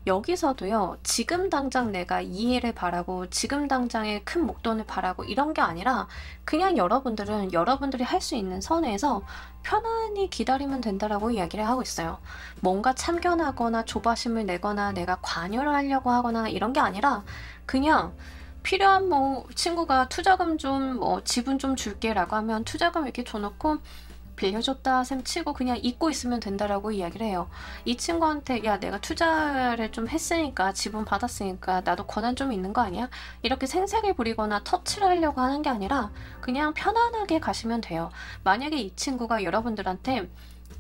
여기서도요. 지금 당장 내가 이해를 바라고 지금 당장의 큰 목돈을 바라고 이런 게 아니라 그냥 여러분들은 여러분들이 할 수 있는 선에서 편안히 기다리면 된다라고 이야기를 하고 있어요. 뭔가 참견하거나 조바심을 내거나 내가 관여를 하려고 하거나 이런 게 아니라 그냥 필요한 친구가 투자금 좀 지분 좀 줄게라고 하면 투자금 이렇게 줘놓고 빌려줬다 셈 치고 그냥 잊고 있으면 된다라고 이야기를 해요. 이 친구한테 야 내가 투자를 좀 했으니까 지분 받았으니까 나도 권한 좀 있는 거 아니야? 이렇게 생색을 부리거나 터치를 하려고 하는 게 아니라 그냥 편안하게 가시면 돼요. 만약에 이 친구가 여러분들한테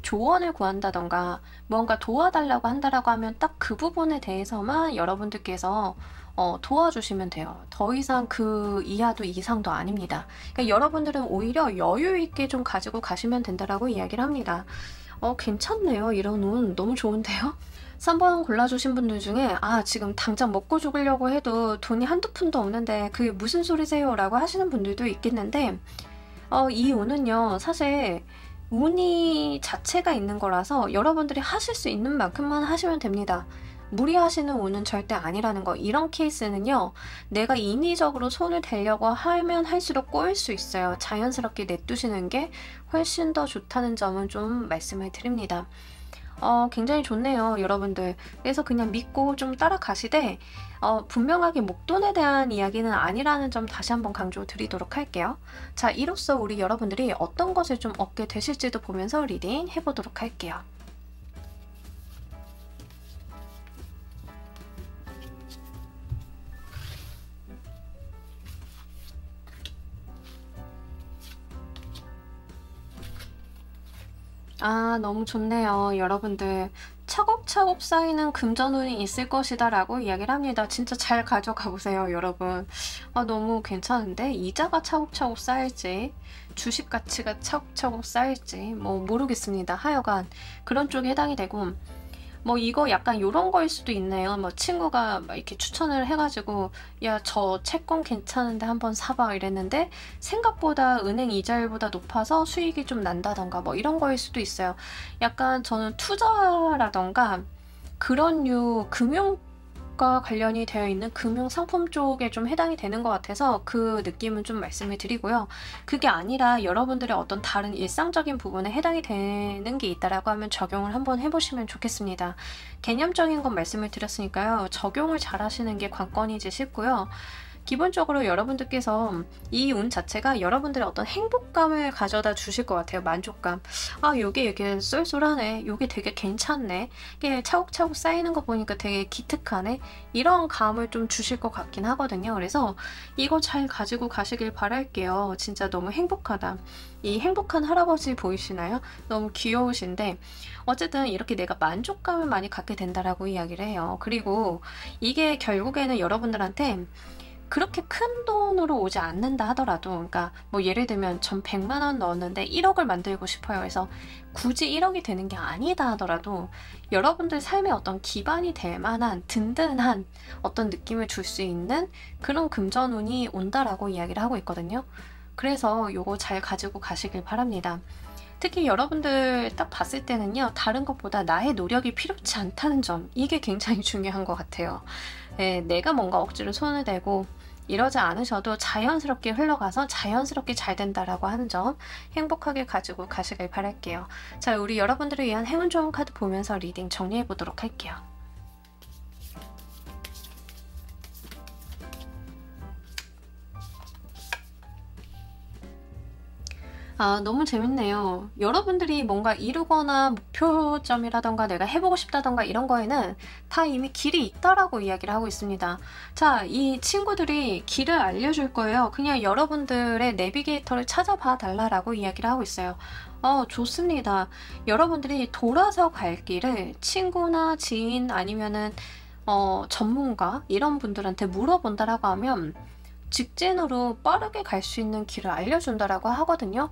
조언을 구한다던가 뭔가 도와달라고 한다라고 하면 딱 그 부분에 대해서만 여러분들께서 도와주시면 돼요. 더 이상 그 이하도 이상도 아닙니다. 그러니까 여러분들은 오히려 여유 있게 좀 가지고 가시면 된다라고 이야기를 합니다. 괜찮네요. 이런 운 너무 좋은데요? 3번 골라주신 분들 중에 지금 당장 먹고 죽으려고 해도 돈이 한두 푼도 없는데 그게 무슨 소리세요? 라고 하시는 분들도 있겠는데 이 운은요. 사실 운이 자체가 있는 거라서 여러분들이 하실 수 있는 만큼만 하시면 됩니다. 무리하시는 운은 절대 아니라는 거. 이런 케이스는요. 내가 인위적으로 손을 대려고 하면 할수록 꼬일 수 있어요. 자연스럽게 내두시는 게 훨씬 더 좋다는 점은 좀 말씀을 드립니다. 굉장히 좋네요. 여러분들. 그래서 그냥 믿고 좀 따라가시되 분명하게 목돈에 대한 이야기는 아니라는 점 다시 한번 강조 드리도록 할게요. 자, 이로써 우리 여러분들이 어떤 것을 좀 얻게 되실지도 보면서 리딩 해보도록 할게요. 너무 좋네요. 여러분들 차곡차곡 쌓이는 금전운이 있을 것이다 라고 이야기를 합니다. 진짜 잘 가져가 보세요, 여러분. 너무 괜찮은데? 이자가 차곡차곡 쌓일지 주식 가치가 차곡차곡 쌓일지 모르겠습니다. 하여간 그런 쪽에 해당이 되고 이거 약간 요런 거일 수도 있네요. 친구가 이렇게 추천을 해가지고 야, 저 채권 괜찮은데 한번 사봐 이랬는데 생각보다 은행 이자율보다 높아서 수익이 좀 난다던가 이런 거일 수도 있어요. 약간 저는 투자라던가 그런 류 금융과 관련이 되어 있는 금융상품 쪽에 좀 해당이 되는 것 같아서 그 느낌은 좀 말씀을 드리고요. 그게 아니라 여러분들의 어떤 다른 일상적인 부분에 해당이 되는 게 있다라고 하면 적용을 한번 해보시면 좋겠습니다. 개념적인 건 말씀을 드렸으니까요. 적용을 잘 하시는 게 관건이지 싶고요. 기본적으로 여러분들께서 이 운 자체가 여러분들의 어떤 행복감을 가져다 주실 것 같아요. 만족감. 요게 이게 쏠쏠하네. 요게 되게 괜찮네. 이게 차곡차곡 쌓이는 거 보니까 되게 기특하네. 이런 감을 좀 주실 것 같긴 하거든요. 그래서 이거 잘 가지고 가시길 바랄게요. 진짜 너무 행복하다. 이 행복한 할아버지 보이시나요? 너무 귀여우신데 어쨌든 이렇게 내가 만족감을 많이 갖게 된다라고 이야기를 해요. 그리고 이게 결국에는 여러분들한테 그렇게 큰 돈으로 오지 않는다 하더라도 그러니까 예를 들면 전 100만 원 넣었는데 1억을 만들고 싶어요. 그래서 굳이 1억이 되는 게 아니다 하더라도 여러분들 삶의 어떤 기반이 될 만한 든든한 어떤 느낌을 줄 수 있는 그런 금전운이 온다라고 이야기를 하고 있거든요. 그래서 요거 잘 가지고 가시길 바랍니다. 특히 여러분들 딱 봤을 때는요. 다른 것보다 나의 노력이 필요치 않다는 점 이게 굉장히 중요한 것 같아요. 내가 뭔가 억지로 손을 대고 이러지 않으셔도 자연스럽게 흘러가서 자연스럽게 잘 된다라고 하는 점 행복하게 가지고 가시길 바랄게요. 자, 우리 여러분들을 위한 행운 좋은 카드 보면서 리딩 정리해 보도록 할게요. 너무 재밌네요. 여러분들이 뭔가 이루거나 목표점이라던가 내가 해보고 싶다던가 이런 거에는 다 이미 길이 있다라고 이야기를 하고 있습니다. 자, 이 친구들이 길을 알려줄 거예요. 그냥 여러분들의 내비게이터를 찾아봐 달라라고 이야기를 하고 있어요. 좋습니다. 여러분들이 돌아서 갈 길을 친구나 지인 아니면은 전문가 이런 분들한테 물어본다라고 하면 직진으로 빠르게 갈 수 있는 길을 알려준다라고 하거든요.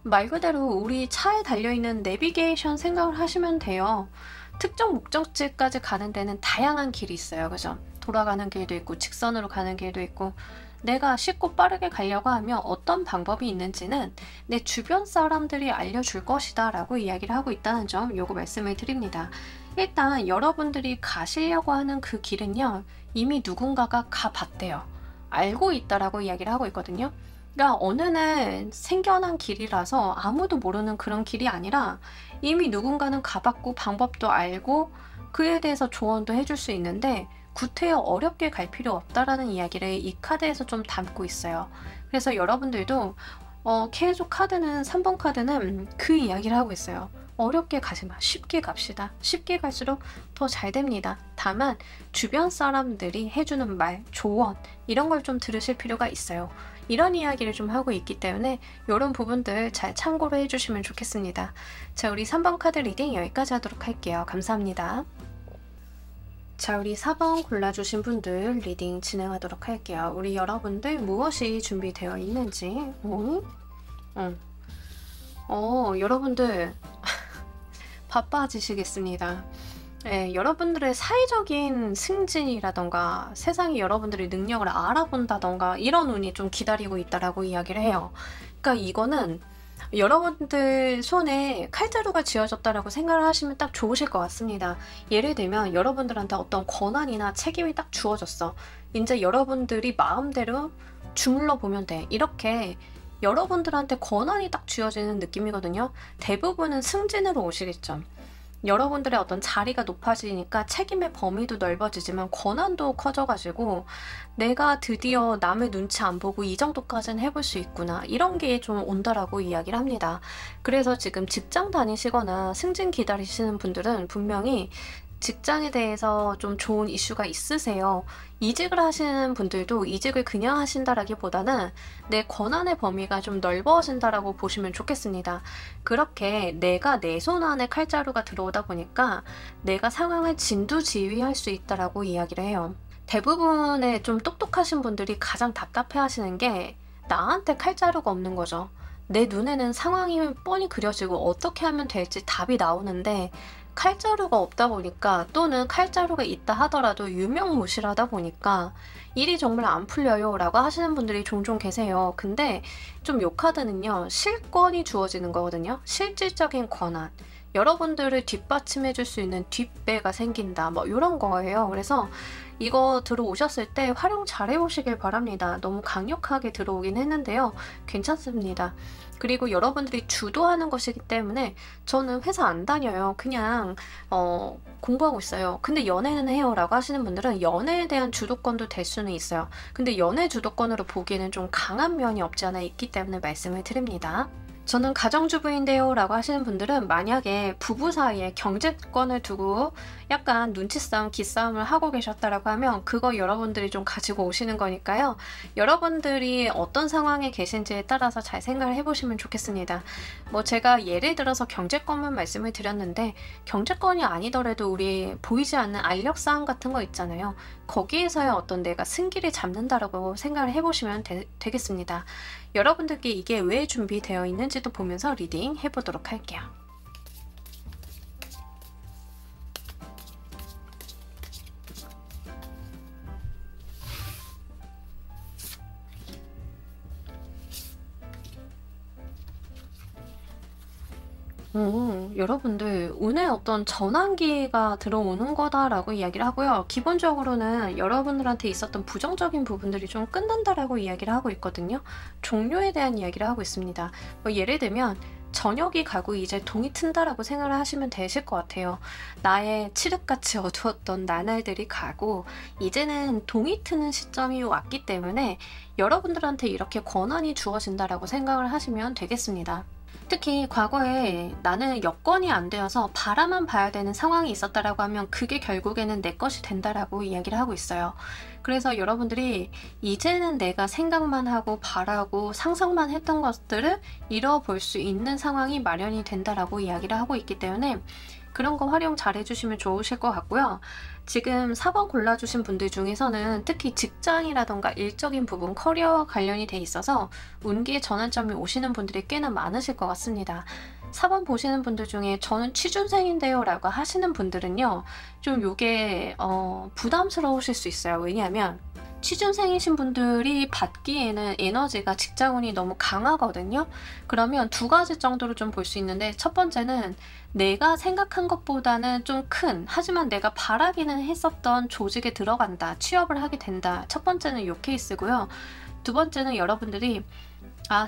말 그대로 우리 차에 달려있는 내비게이션 생각을 하시면 돼요. 특정 목적지까지 가는 데는 다양한 길이 있어요. 그죠? 돌아가는 길도 있고 직선으로 가는 길도 있고 내가 쉽고 빠르게 가려고 하면 어떤 방법이 있는지는 내 주변 사람들이 알려줄 것이다 라고 이야기를 하고 있다는 점 요거 말씀을 드립니다. 일단 여러분들이 가시려고 하는 그 길은요, 이미 누군가가 가봤대요. 알고 있다라고 이야기를 하고 있거든요. 그러니까 어느 날 생겨난 길이라서 아무도 모르는 그런 길이 아니라 이미 누군가는 가봤고 방법도 알고 그에 대해서 조언도 해줄 수 있는데 구태여 어렵게 갈 필요 없다라는 이야기를 이 카드에서 좀 담고 있어요. 그래서 여러분들도 계속 카드는 3번 카드는 그 이야기를 하고 있어요. 어렵게 가지 마. 쉽게 갑시다. 쉽게 갈수록 더 잘 됩니다. 다만 주변 사람들이 해주는 말, 조언 이런 걸 좀 들으실 필요가 있어요. 이런 이야기를 좀 하고 있기 때문에 이런 부분들 잘 참고를 해주시면 좋겠습니다. 자, 우리 3번 카드 리딩 여기까지 하도록 할게요. 감사합니다. 자, 우리 4번 골라주신 분들 리딩 진행하도록 할게요. 우리 여러분들 무엇이 준비되어 있는지. 여러분들 바빠지시겠습니다. 네, 여러분들의 사회적인 승진이라던가 세상이 여러분들의 능력을 알아본다던가 이런 운이 좀 기다리고 있다라고 이야기를 해요. 그러니까 이거는 여러분들 손에 칼자루가 쥐어졌다라고 생각을 하시면 딱 좋으실 것 같습니다. 예를 들면 여러분들한테 어떤 권한이나 책임이 딱 주어졌어. 이제 여러분들이 마음대로 주물러 보면 돼. 이렇게 여러분들한테 권한이 딱 쥐어지는 느낌이거든요. 대부분은 승진으로 오시겠죠. 여러분들의 어떤 자리가 높아지니까 책임의 범위도 넓어지지만 권한도 커져가지고 내가 드디어 남의 눈치 안 보고 이 정도까지는 해볼 수 있구나, 이런 게 좀 온다라고 이야기를 합니다. 그래서 지금 직장 다니시거나 승진 기다리시는 분들은 분명히 직장에 대해서 좀 좋은 이슈가 있으세요. 이직을 하시는 분들도 이직을 그냥 하신다라기보다는 내 권한의 범위가 좀 넓어진다라고 보시면 좋겠습니다. 그렇게 내가 내 손 안에 칼자루가 들어오다 보니까 내가 상황을 진두지휘할 수 있다라고 이야기를 해요. 대부분의 좀 똑똑하신 분들이 가장 답답해 하시는 게 나한테 칼자루가 없는 거죠. 내 눈에는 상황이 뻔히 그려지고 어떻게 하면 될지 답이 나오는데 칼자루가 없다 보니까, 또는 칼자루가 있다 하더라도 유명무실하다 보니까 일이 정말 안 풀려요 라고 하시는 분들이 종종 계세요. 근데 좀 요 카드는요, 실권이 주어지는 거거든요. 실질적인 권한, 여러분들을 뒷받침해 줄 수 있는 뒷배가 생긴다, 뭐 이런 거예요. 그래서 이거 들어오셨을 때 활용 잘 해보시길 바랍니다. 너무 강력하게 들어오긴 했는데요, 괜찮습니다. 그리고 여러분들이 주도하는 것이기 때문에 저는 회사 안 다녀요. 그냥 공부하고 있어요. 근데 연애는 해요 라고 하시는 분들은 연애에 대한 주도권도 될 수는 있어요. 근데 연애 주도권으로 보기에는 좀 강한 면이 없지 않아 있기 때문에 말씀을 드립니다. 저는 가정주부인데요 라고 하시는 분들은 만약에 부부 사이에 경제권을 두고 약간 눈치싸움, 기싸움을 하고 계셨다라고 하면 그거 여러분들이 좀 가지고 오시는 거니까요. 여러분들이 어떤 상황에 계신지에 따라서 잘 생각을 해보시면 좋겠습니다. 뭐 제가 예를 들어서 경제권만 말씀을 드렸는데 경제권이 아니더라도 우리 보이지 않는 알력사항 같은 거 있잖아요. 거기에서의 어떤 내가 승기를 잡는다라고 생각을 해보시면 되겠습니다. 여러분들께 이게 왜 준비되어 있는지도 보면서 리딩 해보도록 할게요. 여러분들 운에 어떤 전환기가 들어오는 거다라고 이야기를 하고요. 기본적으로는 여러분들한테 있었던 부정적인 부분들이 좀 끝난다라고 이야기를 하고 있거든요. 종료에 대한 이야기를 하고 있습니다. 뭐 예를 들면 저녁이 가고 이제 동이 튼다라고 생각을 하시면 되실 것 같아요. 나의 칠흑같이 어두웠던 나날들이 가고 이제는 동이 트는 시점이 왔기 때문에 여러분들한테 이렇게 권한이 주어진다라고 생각을 하시면 되겠습니다. 특히 과거에 나는 여건이 안 되어서 바라만 봐야 되는 상황이 있었다라고 하면 그게 결국에는 내 것이 된다라고 이야기를 하고 있어요. 그래서 여러분들이 이제는 내가 생각만 하고 바라고 상상만 했던 것들을 이뤄볼 수 있는 상황이 마련이 된다라고 이야기를 하고 있기 때문에 그런 거 활용 잘 해주시면 좋으실 것 같고요. 지금 4번 골라주신 분들 중에서는 특히 직장이라던가 일적인 부분, 커리어와 관련이 돼 있어서 운기의 전환점이 오시는 분들이 꽤나 많으실 것 같습니다. 4번 보시는 분들 중에 저는 취준생인데요 라고 하시는 분들은요, 좀 요게 부담스러우실 수 있어요. 왜냐하면 취준생이신 분들이 받기에는 에너지가 직장운이 너무 강하거든요. 그러면 두 가지 정도로 좀 볼 수 있는데, 첫 번째는 내가 생각한 것보다는 좀 큰, 하지만 내가 바라기는 했었던 조직에 들어간다, 취업을 하게 된다. 첫 번째는 이 케이스고요. 두 번째는 여러분들이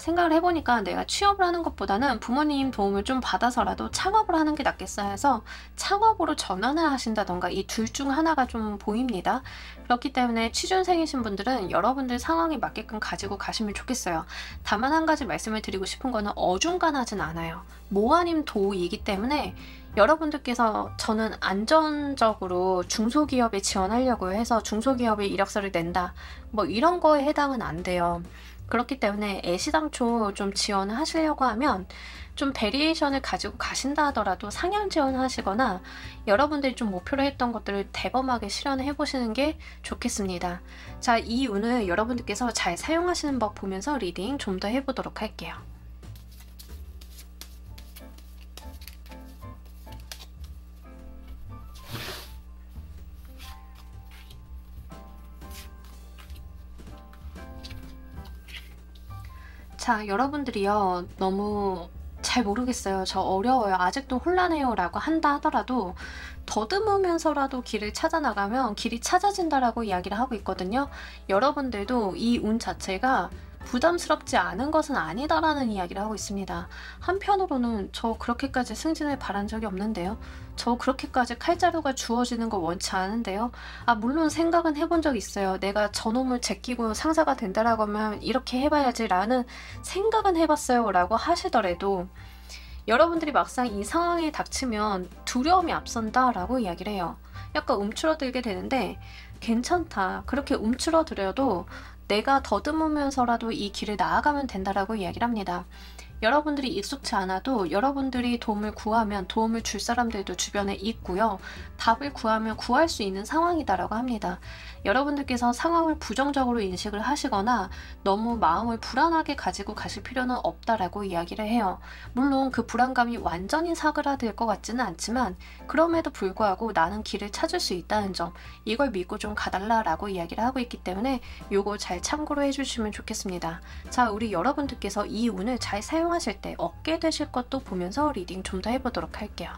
생각을 해보니까 내가 취업을 하는 것보다는 부모님 도움을 좀 받아서라도 창업을 하는 게 낫겠어 해서 창업으로 전환을 하신다던가, 이 둘 중 하나가 좀 보입니다. 그렇기 때문에 취준생이신 분들은 여러분들 상황에 맞게끔 가지고 가시면 좋겠어요. 다만 한 가지 말씀을 드리고 싶은 거는 어중간하진 않아요. 모 아님 도이기 때문에 여러분들께서 저는 안전적으로 중소기업에 지원하려고 해서 중소기업에 이력서를 낸다, 뭐 이런 거에 해당은 안 돼요. 그렇기 때문에 애시당초 좀 지원을 하시려고 하면 좀 베리에이션을 가지고 가신다 하더라도 상향 지원하시거나 여러분들이 좀 목표로 했던 것들을 대범하게 실현해 보시는 게 좋겠습니다. 자, 이 운을 여러분들께서 잘 사용하시는 법 보면서 리딩 좀 더 해보도록 할게요. 자, 여러분들이요, 너무 잘 모르겠어요. 저 어려워요. 아직도 혼란해요. 라고 한다 하더라도 더듬으면서라도 길을 찾아 나가면 길이 찾아진다라고 이야기를 하고 있거든요. 여러분들도 이 운 자체가 부담스럽지 않은 것은 아니다라는 이야기를 하고 있습니다. 한편으로는 저 그렇게까지 승진을 바란 적이 없는데요. 저 그렇게까지 칼자루가 주어지는 거 원치 않은데요. 물론 생각은 해본 적 있어요. 내가 저놈을 제끼고 상사가 된다라고 하면 이렇게 해봐야지 라는 생각은 해봤어요 라고 하시더라도 여러분들이 막상 이 상황에 닥치면 두려움이 앞선다 라고 이야기를 해요. 약간 움츠러들게 되는데 괜찮다. 그렇게 움츠러들어도 내가 더듬으면서라도 이 길을 나아가면 된다라고 이야기를 합니다. 여러분들이 익숙치 않아도 여러분들이 도움을 구하면 도움을 줄 사람들도 주변에 있고요. 답을 구하면 구할 수 있는 상황이다라고 합니다. 여러분들께서 상황을 부정적으로 인식을 하시거나 너무 마음을 불안하게 가지고 가실 필요는 없다라고 이야기를 해요. 물론 그 불안감이 완전히 사그라들 것 같지는 않지만 그럼에도 불구하고 나는 길을 찾을 수 있다는 점, 이걸 믿고 좀 가달라라고 이야기를 하고 있기 때문에 요거 잘 참고로 해주시면 좋겠습니다. 자, 우리 여러분들께서 이 운을 잘 사용하실 때 얻게 되실 것도 보면서 리딩 좀 더 해보도록 할게요.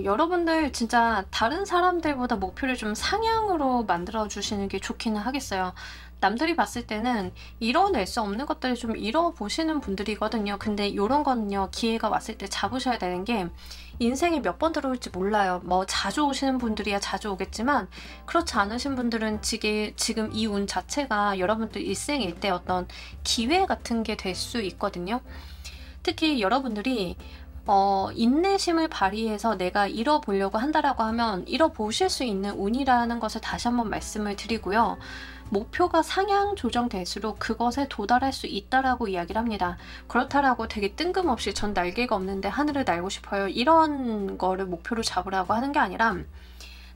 여러분들 진짜 다른 사람들보다 목표를 좀 상향으로 만들어 주시는 게 좋기는 하겠어요. 남들이 봤을 때는 이뤄낼 수 없는 것들을 좀 이뤄보시는 분들이거든요. 근데 이런 거는요, 기회가 왔을 때 잡으셔야 되는 게, 인생에 몇 번 들어올지 몰라요. 뭐 자주 오시는 분들이야 자주 오겠지만 그렇지 않으신 분들은 지금 이 운 자체가 여러분들 일생일 때 어떤 기회 같은 게 될 수 있거든요. 특히 여러분들이 인내심을 발휘해서 내가 잃어보려고 한다라고 하면 잃어보실 수 있는 운이라는 것을 다시 한번 말씀을 드리고요. 목표가 상향 조정될수록 그것에 도달할 수 있다라고 이야기를 합니다. 그렇다라고 되게 뜬금없이 전 날개가 없는데 하늘을 날고 싶어요, 이런 거를 목표로 잡으라고 하는 게 아니라,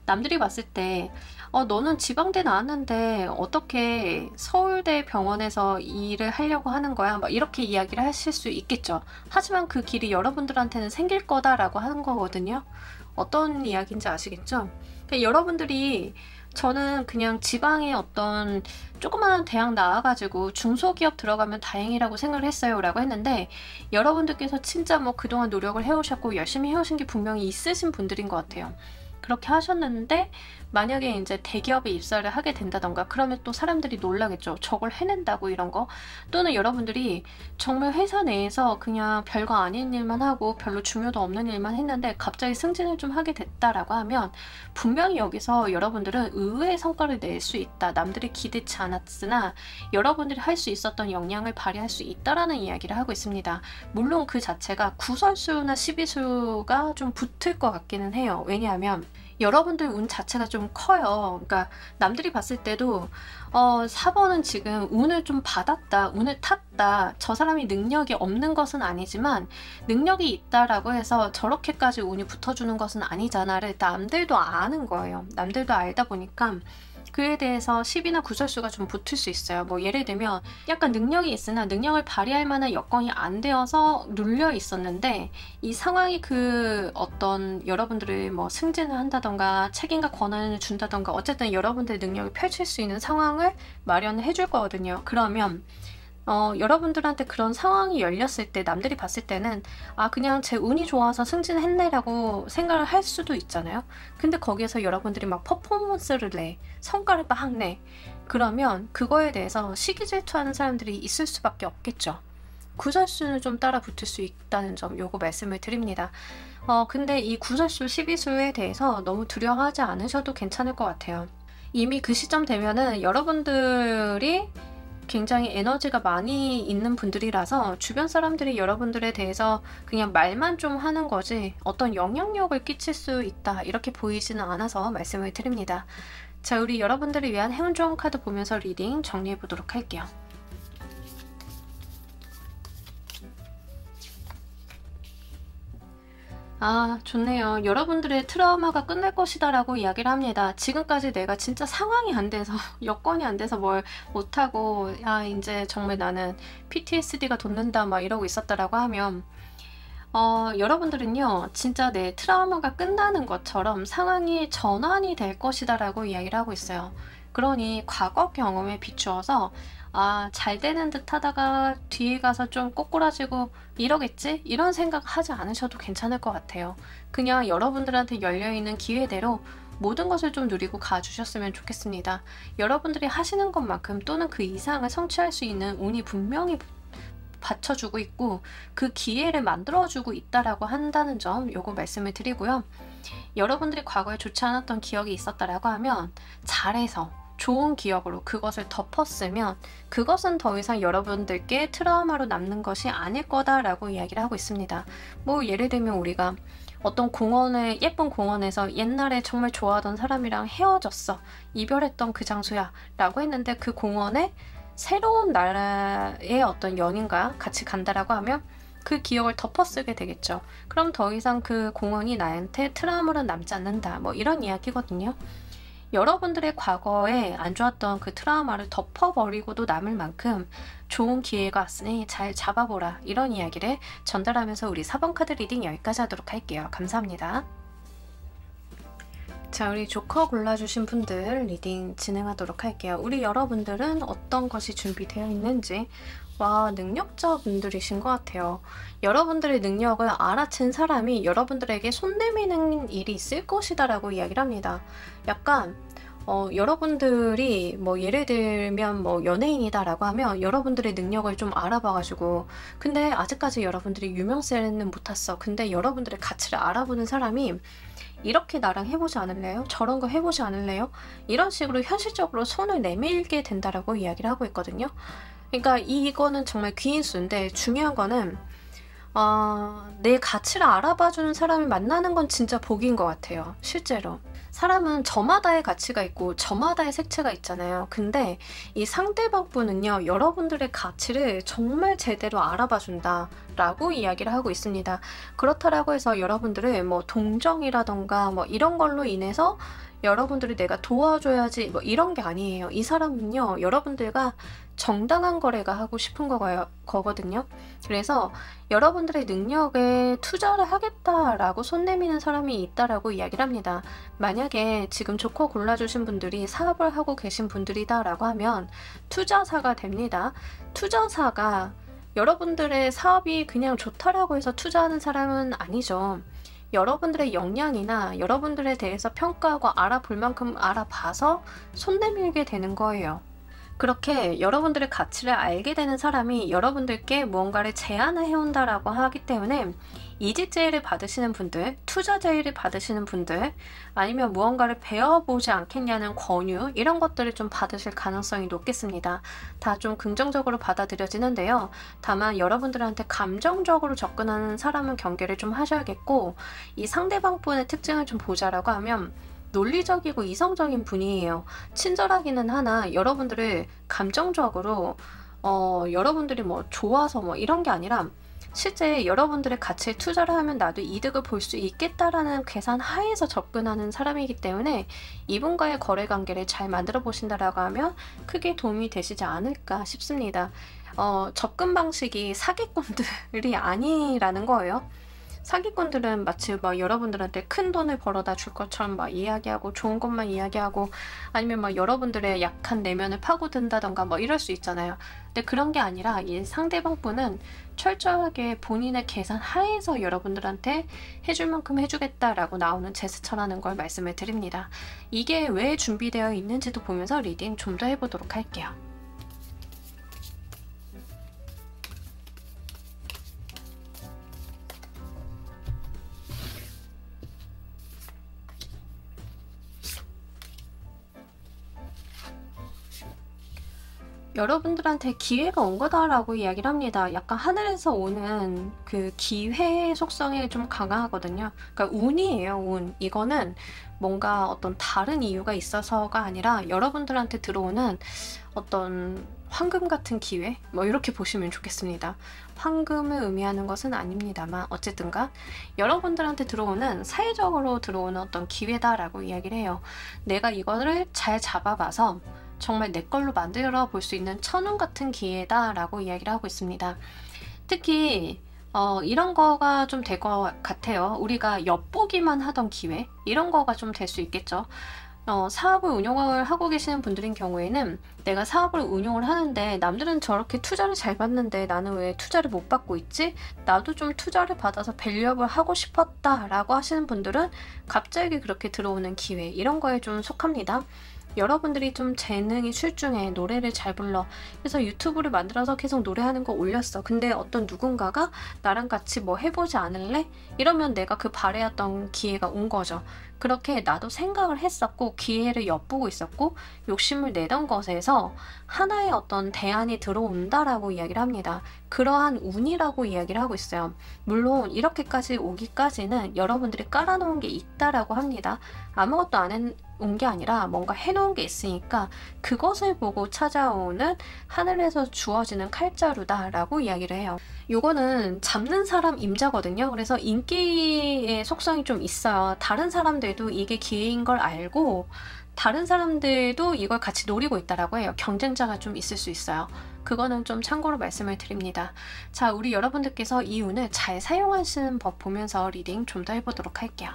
남들이 봤을 때 너는 지방대 나왔는데 어떻게 서울대 병원에서 일을 하려고 하는 거야? 막 이렇게 이야기를 하실 수 있겠죠. 하지만 그 길이 여러분들한테는 생길 거다라고 하는 거거든요. 어떤 이야기인지 아시겠죠? 그러니까 여러분들이, 저는 그냥 지방에 어떤 조그마한 대학 나와가지고 중소기업 들어가면 다행이라고 생각을 했어요 라고 했는데, 여러분들께서 진짜 뭐 그동안 노력을 해오셨고 열심히 해오신 게 분명히 있으신 분들인 것 같아요. 그렇게 하셨는데 만약에 이제 대기업에 입사를 하게 된다던가 그러면 또 사람들이 놀라겠죠. 저걸 해낸다고 이런 거. 또는 여러분들이 정말 회사 내에서 그냥 별거 아닌 일만 하고 별로 중요도 없는 일만 했는데 갑자기 승진을 좀 하게 됐다라고 하면 분명히 여기서 여러분들은 의외의 성과를 낼 수 있다. 남들이 기대치 않았으나 여러분들이 할 수 있었던 역량을 발휘할 수 있다라는 이야기를 하고 있습니다. 물론 그 자체가 구설수나 시비수가 좀 붙을 것 같기는 해요. 왜냐하면 여러분들 운 자체가 좀 커요. 그러니까 남들이 봤을 때도 4번은 지금 운을 좀 받았다, 운을 탔다, 저 사람이 능력이 없는 것은 아니지만 능력이 있다라고 해서 저렇게까지 운이 붙어주는 것은 아니잖아를 남들도 아는 거예요. 남들도 알다 보니까 그에 대해서 10이나 구설수가 좀 붙을 수 있어요. 뭐 예를 들면 약간 능력이 있으나 능력을 발휘할 만한 여건이 안 되어서 눌려 있었는데 이 상황이 그 어떤 여러분들을 뭐 승진을 한다던가 책임과 권한을 준다던가 어쨌든 여러분들의 능력을 펼칠 수 있는 상황을 마련해 줄 거거든요. 그러면 여러분들한테 그런 상황이 열렸을 때 남들이 봤을 때는 아 그냥 제 운이 좋아서 승진했네 라고 생각을 할 수도 있잖아요. 근데 거기에서 여러분들이 막 퍼포먼스를 내, 성과를 막 내, 그러면 그거에 대해서 시기질투하는 사람들이 있을 수밖에 없겠죠. 구설수는 좀 따라 붙을 수 있다는 점 요거 말씀을 드립니다. 근데 이 구설수, 시비수에 대해서 너무 두려워하지 않으셔도 괜찮을 것 같아요. 이미 그 시점 되면은 여러분들이 굉장히 에너지가 많이 있는 분들이라서 주변 사람들이 여러분들에 대해서 그냥 말만 좀 하는 거지 어떤 영향력을 끼칠 수 있다 이렇게 보이지는 않아서 말씀을 드립니다. 자, 우리 여러분들을 위한 행운 좋은 카드 보면서 리딩 정리해 보도록 할게요. 아, 좋네요. 여러분들의 트라우마가 끝날 것이다 라고 이야기를 합니다. 지금까지 내가 진짜 상황이 안 돼서 여건이 안 돼서 뭘 못하고 야 이제 정말 나는 PTSD가 돋는다 막 이러고 있었다라고 하면 여러분들은요 진짜 내 트라우마가 끝나는 것처럼 상황이 전환이 될 것이다 라고 이야기를 하고 있어요. 그러니 과거 경험에 비추어서 아, 잘 되는 듯 하다가 뒤에 가서 좀 꼬꾸라지고 이러겠지? 이런 생각 하지 않으셔도 괜찮을 것 같아요. 그냥 여러분들한테 열려있는 기회대로 모든 것을 좀 누리고 가주셨으면 좋겠습니다. 여러분들이 하시는 것만큼 또는 그 이상을 성취할 수 있는 운이 분명히 받쳐주고 있고 그 기회를 만들어주고 있다라고 한다는 점 요거 말씀을 드리고요. 여러분들이 과거에 좋지 않았던 기억이 있었다라고 하면 잘해서 좋은 기억으로 그것을 덮었으면 그것은 더 이상 여러분들께 트라우마로 남는 것이 아닐 거다라고 이야기를 하고 있습니다. 뭐 예를 들면 우리가 어떤 공원에 예쁜 공원에서 옛날에 정말 좋아하던 사람이랑 헤어졌어. 이별했던 그 장소야 라고 했는데 그 공원에 새로운 나라의 어떤 연인과 같이 간다라고 하면 그 기억을 덮어쓰게 되겠죠. 그럼 더 이상 그 공원이 나한테 트라우마로 남지 않는다. 뭐 이런 이야기거든요. 여러분들의 과거에 안 좋았던 그 트라우마를 덮어버리고도 남을 만큼 좋은 기회가 왔으니 잘 잡아보라 이런 이야기를 전달하면서 우리 4번 카드 리딩 여기까지 하도록 할게요. 감사합니다. 자, 우리 조커 골라주신 분들 리딩 진행하도록 할게요. 우리 여러분들은 어떤 것이 준비되어 있는지 와, 능력자 분들이신 것 같아요. 여러분들의 능력을 알아챈 사람이 여러분들에게 손 내미는 일이 있을 것이다 라고 이야기를 합니다. 약간 여러분들이 뭐 예를 들면 뭐 연예인이다 라고 하면 여러분들의 능력을 좀 알아봐가지고 근데 아직까지 여러분들이 유명세는 못 탔어. 근데 여러분들의 가치를 알아보는 사람이 이렇게 나랑 해보지 않을래요? 저런 거 해보지 않을래요? 이런 식으로 현실적으로 손을 내밀게 된다라고 이야기를 하고 있거든요. 그러니까 이거는 정말 귀인수인데 중요한 거는 내 가치를 알아봐주는 사람을 만나는 건 진짜 복인 것 같아요. 실제로. 사람은 저마다의 가치가 있고 저마다의 색채가 있잖아요. 근데 이 상대방 분은요. 여러분들의 가치를 정말 제대로 알아봐준다 라고 이야기를 하고 있습니다. 그렇다라고 해서 여러분들을 뭐 동정이라던가 뭐 이런 걸로 인해서 여러분들이 내가 도와줘야지 뭐 이런 게 아니에요. 이 사람은요. 여러분들과 정당한 거래가 하고 싶은 거거든요. 그래서 여러분들의 능력에 투자를 하겠다라고 손 내미는 사람이 있다라고 이야기를 합니다. 만약에 지금 조커 골라주신 분들이 사업을 하고 계신 분들이다 라고 하면 투자사가 됩니다. 투자사가 여러분들의 사업이 그냥 좋다라고 해서 투자하는 사람은 아니죠. 여러분들의 역량이나 여러분들에 대해서 평가하고 알아볼 만큼 알아봐서 손 내밀게 되는 거예요. 그렇게 여러분들의 가치를 알게 되는 사람이 여러분들께 무언가를 제안을 해온다라고 하기 때문에 이직 제의를 받으시는 분들, 투자 제의를 받으시는 분들, 아니면 무언가를 배워보지 않겠냐는 권유 이런 것들을 좀 받으실 가능성이 높겠습니다. 다 좀 긍정적으로 받아들여지는데요. 다만 여러분들한테 감정적으로 접근하는 사람은 경계를 좀 하셔야겠고 이 상대방 분의 특징을 좀 보자라고 하면 논리적이고 이성적인 분이에요. 친절하기는 하나 여러분들을 감정적으로 여러분들이 뭐 좋아서 뭐 이런 게 아니라 실제 여러분들의 가치에 투자를 하면 나도 이득을 볼 수 있겠다라는 계산 하에서 접근하는 사람이기 때문에 이분과의 거래 관계를 잘 만들어 보신다라고 하면 크게 도움이 되시지 않을까 싶습니다. 접근 방식이 사기꾼들이 아니라는 거예요. 사기꾼들은 마치 막 여러분들한테 큰 돈을 벌어다 줄 것처럼 막 이야기하고 좋은 것만 이야기하고 아니면 막 여러분들의 약한 내면을 파고든다던가 뭐 이럴 수 있잖아요. 근데 그런 게 아니라 이 상대방 분은 철저하게 본인의 계산 하에서 여러분들한테 해줄 만큼 해주겠다라고 나오는 제스처라는 걸 말씀을 드립니다. 이게 왜 준비되어 있는지도 보면서 리딩 좀 더 해보도록 할게요. 여러분들한테 기회가 온 거다라고 이야기를 합니다. 약간 하늘에서 오는 그 기회의 속성이 좀 강하거든요. 그러니까 운이에요, 운. 이거는 뭔가 어떤 다른 이유가 있어서가 아니라 여러분들한테 들어오는 어떤 황금 같은 기회? 뭐 이렇게 보시면 좋겠습니다. 황금을 의미하는 것은 아닙니다만 어쨌든가 여러분들한테 들어오는 사회적으로 들어오는 어떤 기회다라고 이야기를 해요. 내가 이거를 잘 잡아봐서 정말 내 걸로 만들어 볼 수 있는 천운 같은 기회다라고 이야기를 하고 있습니다. 특히 이런 거가 좀 될 것 같아요. 우리가 엿보기만 하던 기회 이런 거가 좀 될 수 있겠죠. 사업을 운영을 하고 계시는 분들인 경우에는 내가 사업을 운영을 하는데 남들은 저렇게 투자를 잘 받는데 나는 왜 투자를 못 받고 있지? 나도 좀 투자를 받아서 밸류업을 하고 싶었다 라고 하시는 분들은 갑자기 그렇게 들어오는 기회 이런 거에 좀 속합니다. 여러분들이 좀 재능이 출중해 노래를 잘 불러 그래서 유튜브를 만들어서 계속 노래하는 거 올렸어. 근데 어떤 누군가가 나랑 같이 뭐 해보지 않을래? 이러면 내가 그 바래왔던 기회가 온 거죠. 그렇게 나도 생각을 했었고 기회를 엿보고 있었고 욕심을 내던 것에서 하나의 어떤 대안이 들어온다라고 이야기를 합니다. 그러한 운이라고 이야기를 하고 있어요. 물론 이렇게까지 오기까지는 여러분들이 깔아놓은 게 있다라고 합니다. 아무것도 안 온 게 아니라 뭔가 해놓은 게 있으니까 그것을 보고 찾아오는 하늘에서 주어지는 칼자루다라고 이야기를 해요. 요거는 잡는 사람 임자거든요. 그래서 인기의 속성이 좀 있어요. 다른 사람들도 이게 기회인 걸 알고 다른 사람들도 이걸 같이 노리고 있다라고 해요. 경쟁자가 좀 있을 수 있어요. 그거는 좀 참고로 말씀을 드립니다. 자, 우리 여러분들께서 이 운을 잘 사용하시는 법 보면서 리딩 좀 더 해보도록 할게요.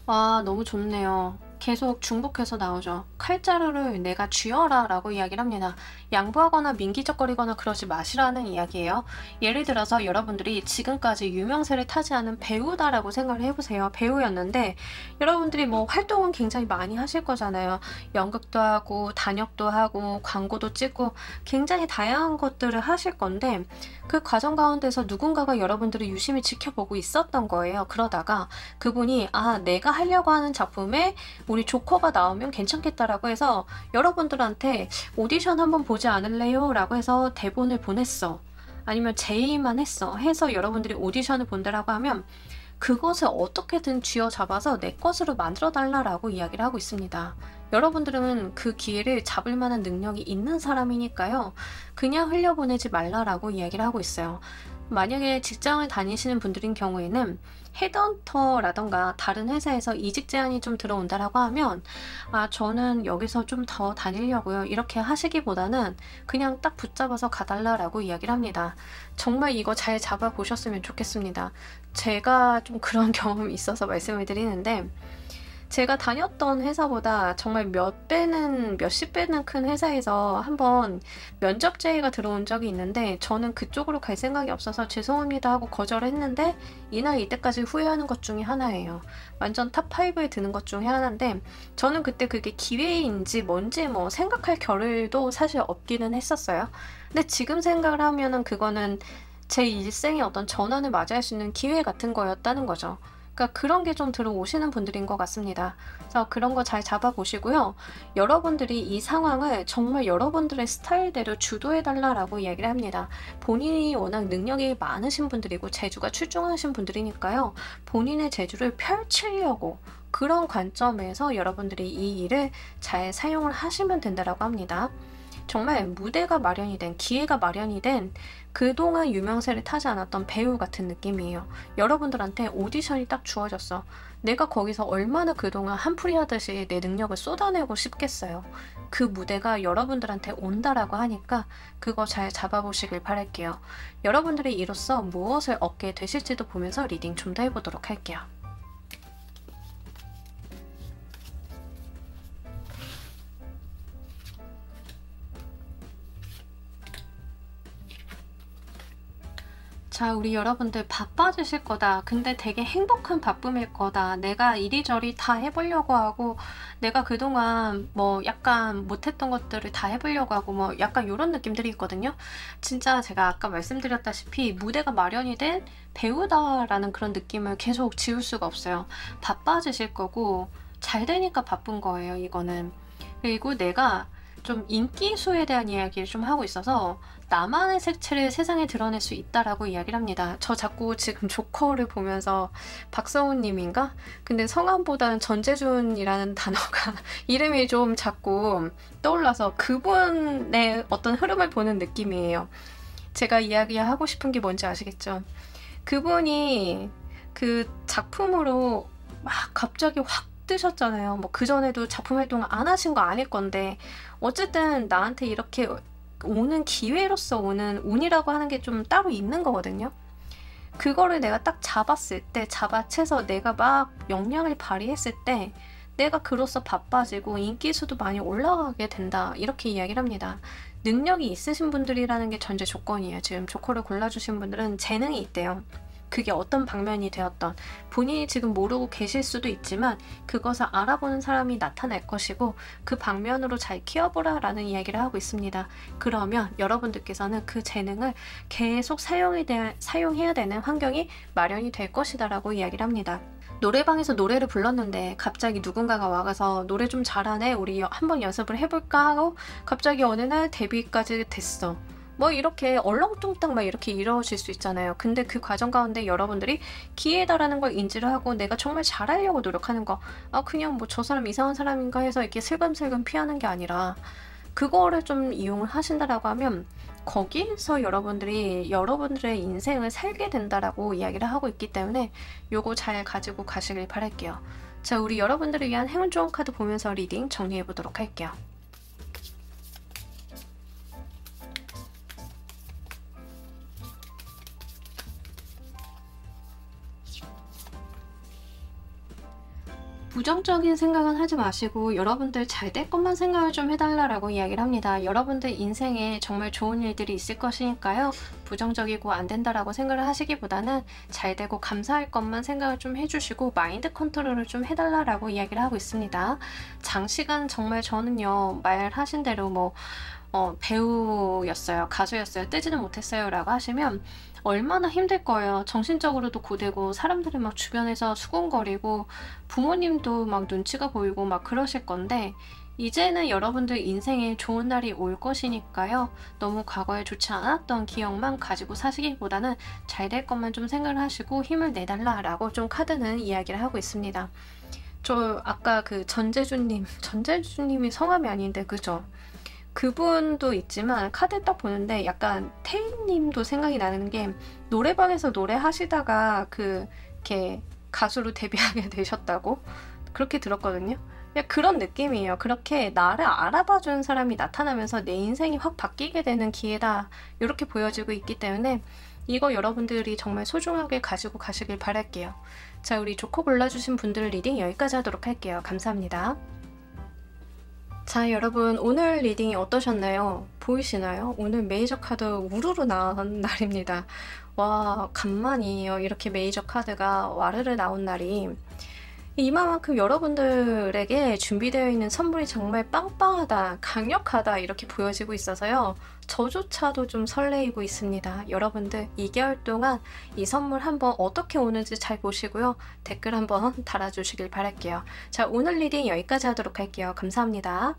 와, 너무 좋네요. 계속 중복해서 나오죠. 칼자루를 내가 쥐어라 라고 이야기를 합니다. 양보하거나 민기적거리거나 그러지 마시라는 이야기예요. 예를 들어서 여러분들이 지금까지 유명세를 타지 않은 배우다라고 생각을 해보세요. 배우였는데 여러분들이 뭐 활동은 굉장히 많이 하실 거잖아요. 연극도 하고 단역도 하고 광고도 찍고 굉장히 다양한 것들을 하실 건데 그 과정 가운데서 누군가가 여러분들을 유심히 지켜보고 있었던 거예요. 그러다가 그분이 내가 하려고 하는 작품에 우리 조커가 나오면 괜찮겠다라고 해서 여러분들한테 오디션 한번 보지 않을래요? 라고 해서 대본을 보냈어. 아니면 제의만 했어. 해서 여러분들이 오디션을 본다라고 하면 그것을 어떻게든 쥐어잡아서 내 것으로 만들어 달라라고 이야기를 하고 있습니다. 여러분들은 그 기회를 잡을 만한 능력이 있는 사람이니까요. 그냥 흘려보내지 말라라고 이야기를 하고 있어요. 만약에 직장을 다니시는 분들인 경우에는 헤드헌터라던가 다른 회사에서 이직 제안이 좀 들어온다라고 하면 저는 여기서 좀 더 다니려고요. 이렇게 하시기보다는 그냥 딱 붙잡아서 가달라라고 이야기를 합니다. 정말 이거 잘 잡아보셨으면 좋겠습니다. 제가 좀 그런 경험이 있어서 말씀을 드리는데 제가 다녔던 회사보다 정말 몇십 배는 큰 회사에서 한번 면접 제의가 들어온 적이 있는데 저는 그쪽으로 갈 생각이 없어서 죄송합니다 하고 거절했는데 이날 이때까지 후회하는 것 중에 하나예요. 완전 탑5에 드는 것 중에 하나인데 저는 그때 그게 기회인지 뭔지 뭐 생각할 겨를도 사실 없기는 했었어요. 근데 지금 생각을 하면은 그거는 제 일생의 어떤 전환을 맞이할 수 있는 기회 같은 거였다는 거죠. 그러니까 그런 게 좀 들어오시는 분들인 것 같습니다. 그래서 그런 거 잘 잡아보시고요. 여러분들이 이 상황을 정말 여러분들의 스타일대로 주도해달라고 이야기를 합니다. 본인이 워낙 능력이 많으신 분들이고 재주가 출중하신 분들이니까요. 본인의 재주를 펼치려고 그런 관점에서 여러분들이 이 일을 잘 사용을 하시면 된다고 합니다. 정말 무대가 마련이 된, 기회가 마련이 된 그동안 유명세를 타지 않았던 배우 같은 느낌이에요. 여러분들한테 오디션이 딱 주어졌어. 내가 거기서 얼마나 그동안 한풀이 하듯이 내 능력을 쏟아내고 싶겠어요. 그 무대가 여러분들한테 온다라고 하니까 그거 잘 잡아보시길 바랄게요. 여러분들이 이로써 무엇을 얻게 되실지도 보면서 리딩 좀 더 해보도록 할게요. 자, 우리 여러분들 바빠지실 거다. 근데 되게 행복한 바쁨일 거다. 내가 이리저리 다 해보려고 하고 내가 그동안 뭐 약간 못했던 것들을 다 해보려고 하고 뭐 약간 이런 느낌들이 있거든요. 진짜 제가 아까 말씀드렸다시피 무대가 마련이 된 배우다라는 그런 느낌을 계속 지울 수가 없어요. 바빠지실 거고 잘 되니까 바쁜 거예요, 이거는. 그리고 내가 좀 인기수에 대한 이야기를 좀 하고 있어서 나만의 색채를 세상에 드러낼 수 있다라고 이야기를 합니다. 저 자꾸 지금 조커를 보면서 박성훈님인가? 근데 성함보다는 전재준이라는 단어가 이름이 좀 자꾸 떠올라서 그분의 어떤 흐름을 보는 느낌이에요. 제가 이야기하고 싶은 게 뭔지 아시겠죠? 그분이 그 작품으로 막 갑자기 확 뜨셨잖아요. 뭐 그전에도 작품 활동을 안 하신 거 아닐 건데 어쨌든 나한테 이렇게 오는 기회로서 오는 운이라고 하는 게 좀 따로 있는 거거든요. 그거를 내가 딱 잡았을 때, 잡아채서 내가 막 역량을 발휘했을 때 내가 그로써 바빠지고 인기수도 많이 올라가게 된다. 이렇게 이야기를 합니다. 능력이 있으신 분들이라는 게 전제 조건이에요. 지금 조커를 골라주신 분들은 재능이 있대요. 그게 어떤 방면이 되었던 본인이 지금 모르고 계실 수도 있지만 그것을 알아보는 사람이 나타날 것이고 그 방면으로 잘 키워보라 라는 이야기를 하고 있습니다. 그러면 여러분들께서는 그 재능을 계속 사용해야 되는 환경이 마련이 될 것이다 라고 이야기를 합니다. 노래방에서 노래를 불렀는데 갑자기 누군가가 와가서 노래 좀 잘하네, 우리 한번 연습을 해볼까 하고 갑자기 어느 날 데뷔까지 됐어. 뭐 이렇게 얼렁뚱땅 막 이렇게 이루어질 수 있잖아요. 근데 그 과정 가운데 여러분들이 기회다라는 걸 인지를 하고 내가 정말 잘하려고 노력하는 거, 그냥 뭐 저 사람 이상한 사람인가 해서 이렇게 슬금슬금 피하는 게 아니라 그거를 좀 이용을 하신다라고 하면 거기에서 여러분들이 여러분들의 인생을 살게 된다라고 이야기를 하고 있기 때문에 요거 잘 가지고 가시길 바랄게요. 자, 우리 여러분들을 위한 행운 좋은 카드 보면서 리딩 정리해 보도록 할게요. 부정적인 생각은 하지 마시고 여러분들 잘 될 것만 생각을 좀 해달라고 이야기를 합니다. 여러분들 인생에 정말 좋은 일들이 있을 것이니까요. 부정적이고 안 된다라고 생각을 하시기보다는 잘 되고 감사할 것만 생각을 좀 해주시고 마인드 컨트롤을 좀 해달라고 이야기를 하고 있습니다. 장시간 정말 저는요, 말하신 대로 뭐 배우였어요, 가수였어요, 뜨지는 못했어요 라고 하시면 얼마나 힘들 거예요. 정신적으로도 고되고 사람들이 막 주변에서 수군거리고 부모님도 막 눈치가 보이고 막 그러실 건데 이제는 여러분들 인생에 좋은 날이 올 것이니까요. 너무 과거에 좋지 않았던 기억만 가지고 사시기보다는 잘 될 것만 좀 생각을 하시고 힘을 내달라고 좀 카드는 이야기를 하고 있습니다. 저 아까 그 전재준님이 성함이 아닌데 그죠? 그분도 있지만 카드 딱 보는데 약간 태희님도 생각이 나는 게 노래방에서 노래하시다가 이렇게 가수로 데뷔하게 되셨다고 그렇게 들었거든요. 그냥 그런 느낌이에요. 그렇게 나를 알아봐주는 사람이 나타나면서 내 인생이 확 바뀌게 되는 기회다, 이렇게 보여지고 있기 때문에 이거 여러분들이 정말 소중하게 가지고 가시길 바랄게요. 자, 우리 조커 골라주신 분들 리딩 여기까지 하도록 할게요. 감사합니다. 자, 여러분 오늘 리딩이 어떠셨나요? 보이시나요? 오늘 메이저 카드 우르르 나온 날입니다. 와, 간만이에요. 이렇게 메이저 카드가 와르르 나온 날이. 이마만큼 여러분들에게 준비되어 있는 선물이 정말 빵빵하다, 강력하다 이렇게 보여지고 있어서요. 저조차도 좀 설레이고 있습니다. 여러분들 2개월 동안 이 선물 한번 어떻게 오는지 잘 보시고요. 댓글 한번 달아주시길 바랄게요. 자, 오늘 리딩 여기까지 하도록 할게요. 감사합니다.